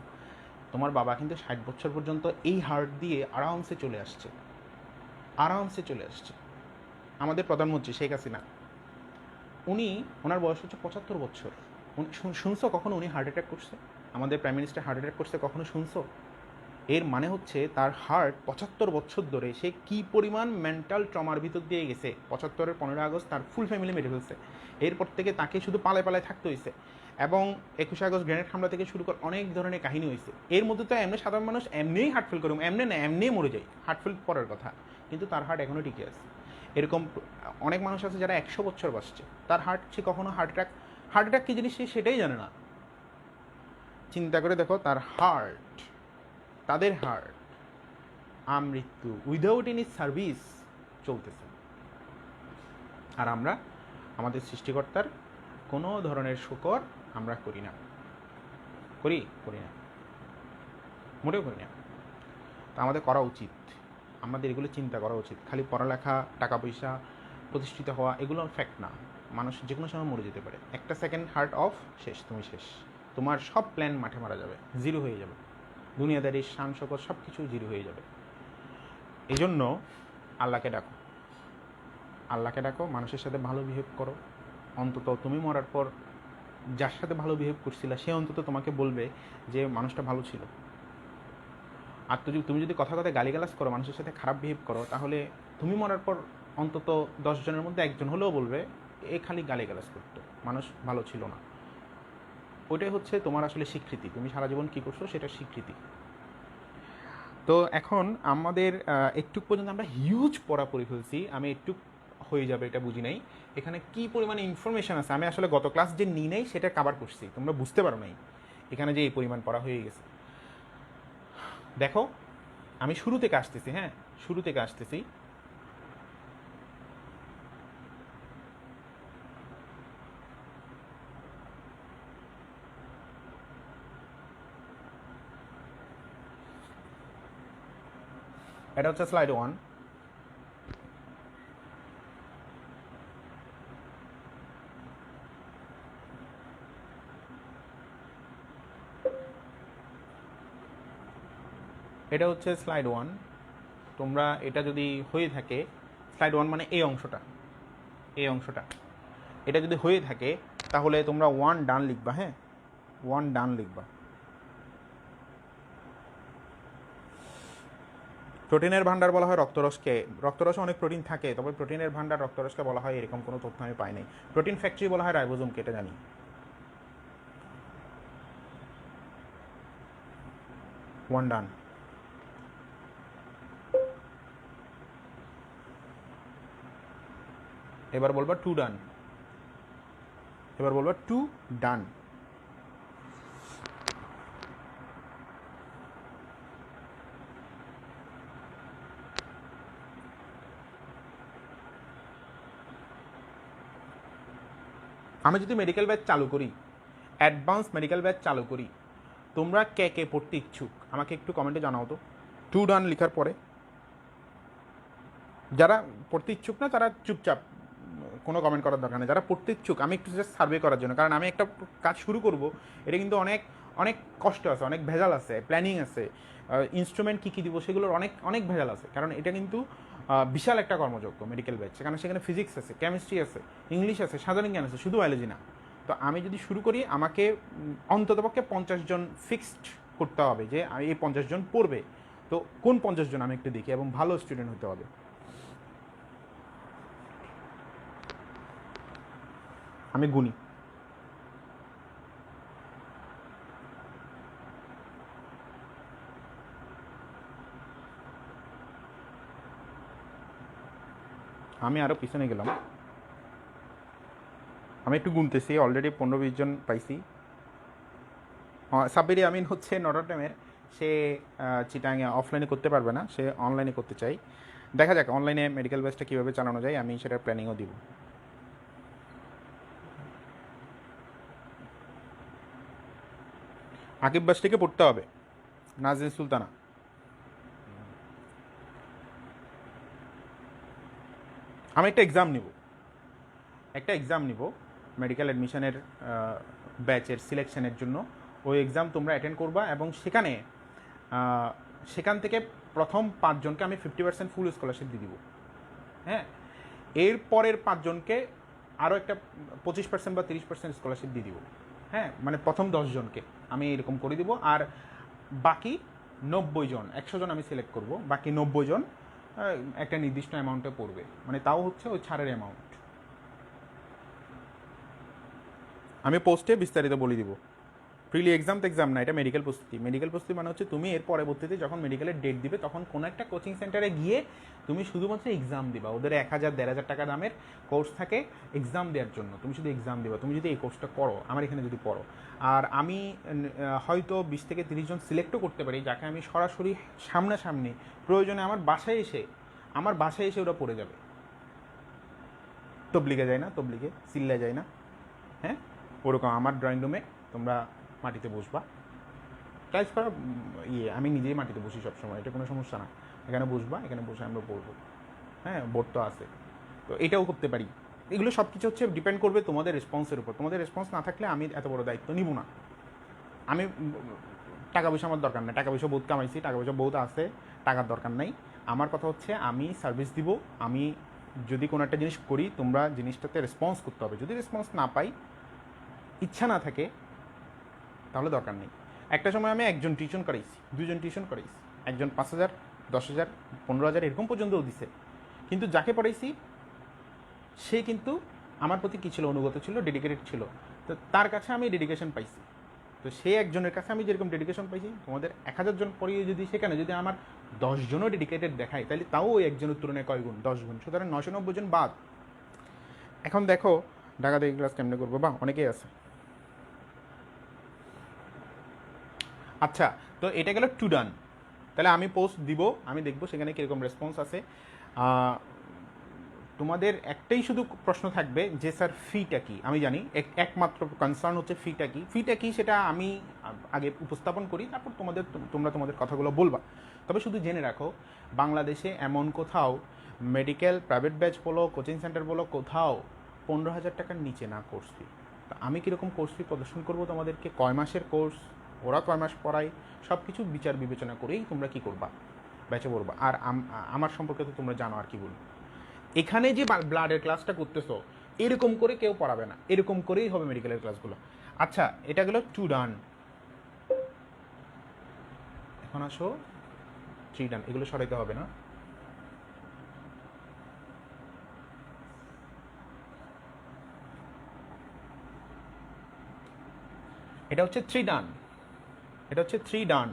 তোমার বাবা কিন্তু 60 বছর পর্যন্ত এই হার্ট দিয়ে আরামসে চলে আসছে, আরামসে চলে আসছে। আমাদের প্রধানমন্ত্রী শেখ হাসিনা, ওনার বয়স হচ্ছে 75 বছর। শুনছো কখনো উনি হার্ট অ্যাটাক করছে? আমাদের প্রাইম মিনিস্টার হার্ট অ্যাটাক করছে কখনো শুনছো? এর মানে হচ্ছে তার হার্ট 75 বছর ধরে সে কি পরিমাণ মেন্টাল ট্রমার ভিতর দিয়ে গেছে। 75-এর 15 আগস্ট তার ফুল ফ্যামিলি মেরে ফেলছে, এরপর থেকে তাকে শুধু পালায় পালায় থাকতে হয়েছে। এবং 21 আগস্ট গ্রেনেড হামলা থেকে শুরু করে অনেক ধরনের কাহিনী হয়েছে। এর মধ্যে তো এমনি সাধারণ মানুষ এমনিই হার্ট ফেল করে, এমনি না এমনিই মরে যায়, হার্ট ফেল পরের কথা, কিন্তু তার হার্ট এখনও টিকে আছে। এরকম অনেক মানুষ আছে যারা 100 বছর বাঁচছে, তার হার্ট সে কখনো হার্ট অ্যাটাক কী জিনিস সে সেটাই জানে না। চিন্তা করে দেখো তার হার্ট, তাদের হার্ট আমৃত্যু, উইদাউট এনি সার্ভিস চলতেছে। আর আমরা আমাদের সৃষ্টিকর্তার কোনো ধরনের শুকর আমরা করি না, করি না, মোটেও করি না। তা আমাদের করা উচিত, আমাদের এগুলো চিন্তা করা উচিত। খালি পড়ালেখা, টাকা পয়সা, প্রতিষ্ঠিত হওয়া এগুলো ফ্যাক্ট না। মানুষ যে কোনো সময় মরে যেতে পারে। 1 সেকেন্ড হার্ট অফ, শেষ, তুমি শেষ, তোমার সব প্ল্যান মাঠে মারা যাবে, জিরো হয়ে যাবে, দুনিয়াদারি শান শকত সব কিছু জিরো হয়ে যাবে। এই জন্য আল্লাহকে ডাকো, আল্লাহকে ডাকো, মানুষের সাথে ভালো বিহেভ করো। অন্তত তুমি মরার পর যার সাথে ভালো বিহেভ করছিলা সে অন্তত তোমাকে বলবে যে মানুষটা ভালো ছিল। আর তুমি যদি কথা কথায় গালিগালাজ করো, মানুষের সাথে খারাপ বিহেভ করো, তাহলে তুমি মরার পর অন্তত 10 জনের মধ্যে একজন হলেও বলবে এ খালি গালিগালাজ করতো, মানুষ ভালো ছিল না। ওইটাই হচ্ছে তোমার আসলে স্বীকৃতি, তুমি সারা জীবন কী করছো সেটা স্বীকৃতি। তো এখন আমাদের একটু পর্যন্ত আমরা হিউজ পড়া পড়ে ফেলছি, আমি একটু হয়ে যাবে এটা বুঝি নাই এখানে কি পরিমাণে ইনফরমেশান আছে। আমি আসলে গত ক্লাস যে নিই নাই সেটা কাভার করছি, তোমরা বুঝতে পারো নাই এখানে যে এই পরিমাণ পড়া হয়ে গেছে। দেখো আমি শুরু থেকে আসতেছি, হ্যাঁ শুরু থেকে আসতেছি। এটা হচ্ছে স্লাইড 1। এটা হচ্ছে স্লাইড 1। তোমরা এটা যদি হয়ে থাকে, স্লাইড 1 মানে এই অংশটা, এই অংশটা, এটা যদি হয়ে থাকে তাহলে তোমরা 1 ডান লিখবা, হ্যাঁ 1 ডান লিখবা। প্রোটিনের ভান্ডার বলা হয় রক্তরসকে, রক্তরসে অনেক প্রোটিন থাকে, তবে প্রোটিনের ভান্ডার রক্তরসকে বলা হয় এরকম কোনো তথ্য আমি পাই নাই। প্রোটিন ফ্যাক্টরি বলা হয় রাইবোজোমকে, এটা জানি। 1 ডান। এবার বলবা 2 ডান, এবার বলবা 2 ডান। আমি যদি মেডিকেল ব্যাচ চালু করি, অ্যাডভান্স মেডিকেল ব্যাচ চালু করি, তোমরা কে কে পড়তে ইচ্ছুক আমাকে একটু কমেন্টে জানাও তো। 2 ডান লেখার পরে যারা পড়তে ইচ্ছুক না তারা চুপচাপ, কোনো কমেন্ট করার দরকার নেই। যারা পড়তে ইচ্ছুক আমি একটু জাস্ট সার্ভে করার জন্য, কারণ আমি একটা কাজ শুরু করব, এটা কিন্তু অনেক অনেক কষ্ট আছে, অনেক ভেজাল আছে, প্ল্যানিং আছে, ইনস্ট্রুমেন্ট কী কী দিব সেগুলোর অনেক অনেক ভেজাল আছে, কারণ এটা কিন্তু বিশাল একটা কর্মযোগ্য মেডিকেল ব্যাচ, সেখানে ফিজিক্স আছে, কেমিস্ট্রি আছে, ইংলিশ আছে, সাধারণ জ্ঞান আছে, শুধু বায়োলজি না। তো আমি যদি শুরু করি, আমাকে অন্ততপক্ষে 50 জন ফিক্সড করতে হবে যে এই 50 জন পড়বে। তো কোন 50 জন আমি একটু দেখি, এবং ভালো স্টুডেন্ট হতে হবে। আমি গুনি, আমি আরও পিছনে গেলাম, আমি একটু গুনতেছি, অলরেডি 15-20 জন পাইছি। সাব্বির আমিন হচ্ছে নটরডেমের, সে চিটাঙে অফলাইনে করতে পারবে না, সে অনলাইনে করতে চাই। দেখা যাক অনলাইনে মেডিকেল ব্যাচটা কীভাবে চালানো যায়, আমি সেটার প্ল্যানিংও দিব। আকিব ব্যাচটিকে পড়তে হবে, নাজরিন সুলতানা। আমি একটা এক্সাম নিব মেডিকেল অ্যাডমিশনের ব্যাচের সিলেকশনের জন্য। ওই এক্সাম তোমরা অ্যাটেন্ড করবা, এবং সেখান থেকে প্রথম 5 জনকে আমি 50% ফুল স্কলারশিপ দিয়ে দিব। হ্যাঁ, এর পরের 5 জনকে আরও একটা 25% বা 30% স্কলারশিপ দিয়ে দিব। হ্যাঁ, মানে প্রথম 10 জনকে আমি এরকম করে দিব, আর বাকি 90 জন, 100 জন আমি সিলেক্ট করব, বাকি 90 জন একটা নির্দিষ্ট অ্যামাউন্টে পড়বে, মানে তাও হচ্ছে ওই ছাড়ের অ্যামাউন্ট। আমি পোস্টে বিস্তারিত বলে দিব। প্রিলি এক্সাম তো এক্সাম না, এটা মেডিকেল প্রস্তুতি মানে হচ্ছে তুমি এর পরবর্তীতে যখন মেডিকেলের ডেট দিবে, তখন কোনো একটা কোচিং সেন্টারে গিয়ে তুমি শুধুমাত্র এক্সাম দিবা। ওদের 1000-1500 টাকা দামের কোর্স থাকে এক্সাম দেওয়ার জন্য, তুমি শুধু এক্সাম দিবা। তুমি যদি এই কোর্সটা করো, আমার এখানে যদি পড়ো, আর আমি হয়তো 20 থেকে 30 জন সিলেক্টও করতে পারি, যাকে আমি সরাসরি সামনাসামনি প্রয়োজনে আমার বাসায় এসে ওরা পড়ে যাবে। তবলিগে যায় না, তবলিগে চিল্লা যায় না, হ্যাঁ, ওরকম আমার ড্রয়িং রুমে তোমরা মাটিতে বসবা, টাইস করা আমি নিজেই মাটিতে বসি সবসময়, এটা কোনো সমস্যা না। এখানে বসবা, এখানে বসে আমরা পড়বো। হ্যাঁ, বোর্ড তো আছে, তো এটাও করতে পারি। এগুলো সব কিছু হচ্ছে ডিপেন্ড করবে তোমাদের রেসপন্সের উপর। তোমাদের রেসপন্স না থাকলে আমি এত বড় দায়িত্ব নিব না। আমি টাকা পয়সা আমার দরকার নেই, টাকা পয়সা বহুত কামাইছি, টাকা পয়সা বহুত আছে, টাকার দরকার নেই। আমার কথা হচ্ছে আমি সার্ভিস দিব। আমি যদি কোনো একটা জিনিস করি, তোমরা জিনিসটাতে রেসপন্স করতে হবে। যদি রেসপন্স না পাই, ইচ্ছা না থাকে, তাহলে দরকার নেই। একটা সময় আমি 1 জন টিউশন করাইছি, 2 জন টিউশন করাইছি, একজন 5000, 10,000, 15,000 এরকম পর্যন্তও দিছে। কিন্তু যাকে পড়াইছি সে কিন্তু আমার প্রতি কী ছিল, অনুগত ছিল, ডেডিকেটেড ছিল। তো তার কাছে আমি ডেডিকেশন পাইছি। তো সেই একজনের কাছে আমি যেরকম ডেডিকেশন পাইছি, তোমাদের 1000 জন পড়িয়ে যদি সেখানে যদি আমার 10 জনও ডেডিকেটেড দেখায়, তাহলে তাও ওই একজনের তুলনায় কয় গুণ, 10 গুণ। সুতরাং 990 জন বাদ। এখন দেখো ঢাকাতে এই ক্লাস কেমনে করবো, বা অনেকেই আছে। আচ্ছা, তো এটা গেল টু ডান। তাহলে আমি পোস্ট দিব, আমি দেখবো সেখানে কীরকম রেসপন্স আছে। তোমাদের একটাই শুধু প্রশ্ন থাকবে যে স্যার ফিটা কি। আমি জানি একমাত্র কনসার্ন হচ্ছে ফিটা কি সেটা আমি আগে উপস্থাপন করি, তারপর তোমরা তোমাদের কথাগুলো বলবা। তবে শুধু জেনে রাখো, বাংলাদেশে এমন কোথাও মেডিকেল প্রাইভেট ব্যাচ বলো, কোচিং সেন্টার বলো, কোথাও 15,000 টাকার নিচে না কোর্স ফি। তা আমি কীরকম কোর্স ফি প্রদর্শন করবো তোমাদেরকে, কয় মাসের কোর্স, ওরা কয় মাস পড়ায়, সব কিছু বিচার বিবেচনা করেই তোমরা কি করবা, ব্যাচে পড়বা। আর আমার সম্পর্কে তো তোমরা জানো, আর কি বলবো। এখানে যে ব্লাডের ক্লাসটা করতেছো, এরকম করে কেউ পড়াবে না, এরকম করেই হবে মেডিকেলের ক্লাসগুলো। আচ্ছা, এটা গেল টু ডান। এখন আসো 3 ডান, এগুলো সরাইতে হবে না। এটা হচ্ছে 3 ডান, এটা হচ্ছে 3 ডান।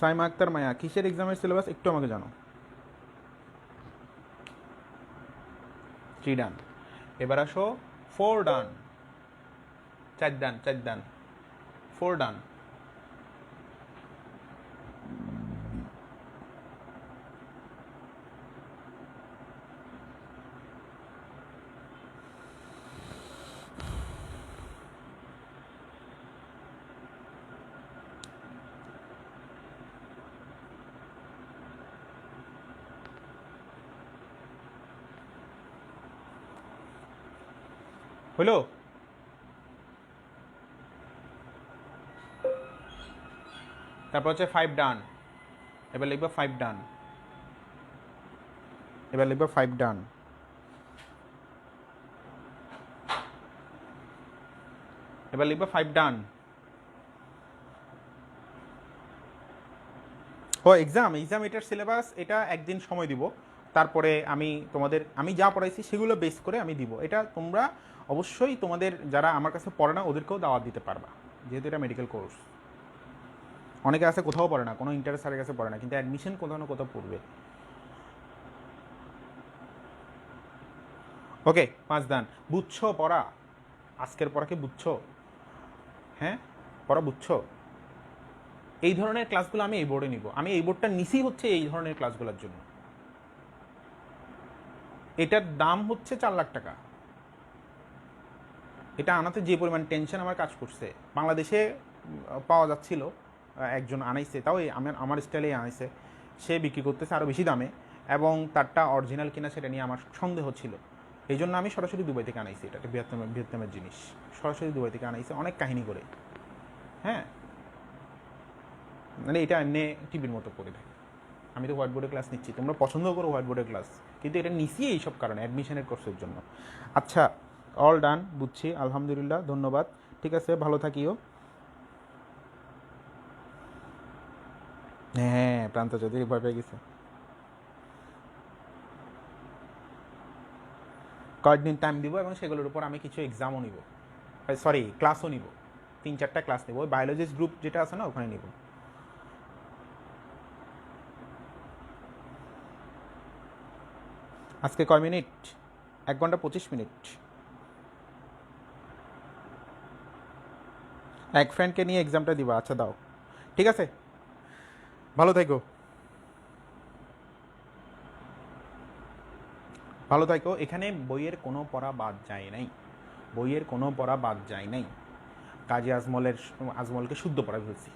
সাইমা আক্তার মায়া, কিসের এক্সামের সিলেবাস একটু আমাকে জানো। 3 ডান। এবার আসো 4 ডান, 4 ডান, 4 ডান, 4 ডান। হলো? তারপর হচ্ছে 5 ডান। এবার লিখবো 5 ডান। এবার লিখবো 5 ডান। এবার লিখবো 5 ডান। ও এক্সাম এটার সিলেবাস, এটা একদিন সময় দিব, তারপরে আমি যা পড়াইছি সেগুলো বেস করে আমি দিব। এটা তোমরা অবশ্যই তোমাদের যারা আমার কাছে পড়ে না ওদেরকেও দাওয়াত দিতে পারবা, যেহেতু এটা মেডিকেল কোর্স। অনেকে আছে কোথাও পড়ে না, কোনো ইন্টারেস্ট স্যারের কাছে পড়ে না, কিন্তু অ্যাডমিশন কোথাও না কোথাও পড়বে। ওকে 5 ডান। বুঝছো পড়া? আজকের পড়া কি বুঝছো? হ্যাঁ, পড়া বুঝছো? এই ধরনের ক্লাসগুলো আমি এই বোর্ডে নিব। আমি এই বোর্ডটা নিছি হচ্ছে এই ধরনের ক্লাসগুলোর জন্য। এটার দাম হচ্ছে 4 লাখ টাকা। এটা আনাতে যে পরিমাণ টেনশন আমার কাজ করছে, বাংলাদেশে পাওয়া যাচ্ছিল, একজন আনাইছে, তাও আমার স্টাইলেই আনাইছে, সে বিক্রি করতেছে আরও বেশি দামে, এবং তারটা অরিজিনাল কিনা সেটা নিয়ে আমার সন্দেহ ছিল। এই জন্য আমি সরাসরি দুবাই থেকে আনাইছি। এটা একটা ভিয়েতনামের জিনিস, সরাসরি দুবাই থেকে আনাইছে, অনেক কাহিনী করে। হ্যাঁ, মানে এটা এমনি টিভির মতো করে থাকে। আমি তো হোয়াইট বোর্ডে ক্লাস নিচ্ছি, তোমরা পছন্দ করো হোয়াইট বোর্ডের ক্লাস, কিন্তু এটা নিচ্ছি এইসব কারণে, অ্যাডমিশনের কোর্সের জন্য। আচ্ছা, অল ডান, বুঝছি, আলহামদুলিল্লাহ, ধন্যবাদ। ঠিক আছে, ভালো থাকিও। হ্যাঁ, প্রান্ত চৌধুরী ভয় পেয়ে গেছে। কয়েকদিন টাইম দিব এবং সেগুলোর উপর আমি কিছু এক্সামও নিব, সরি ক্লাসও নিব, 3-4টা ক্লাস নেব। ওই বায়োলজিস্ট গ্রুপ যেটা আছে না, ওখানে নিব। আজকে কয় মিনিট? 1 ঘন্টা 25 মিনিট। এক ফ্রেন্ডকে নিয়ে এক্সামটা দিবা? আচ্ছা দাও, ঠিক আছে, ভালো থেকো। ভালো থাকো। এখানে বইয়ের কোনো পড়া বাদ যায় নাই, বইয়ের কোনো পড়া বাদ যায় নাই। কাজী আজমলকে শুদ্ধ পড়া ফেলছি।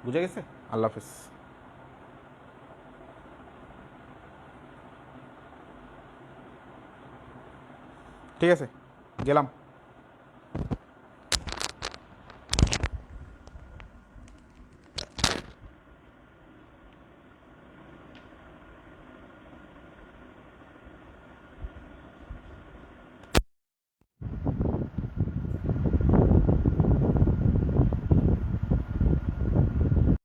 বুঝে গেছে? আল্লাহ হাফেজ। ঠিক আছে, গেলাম।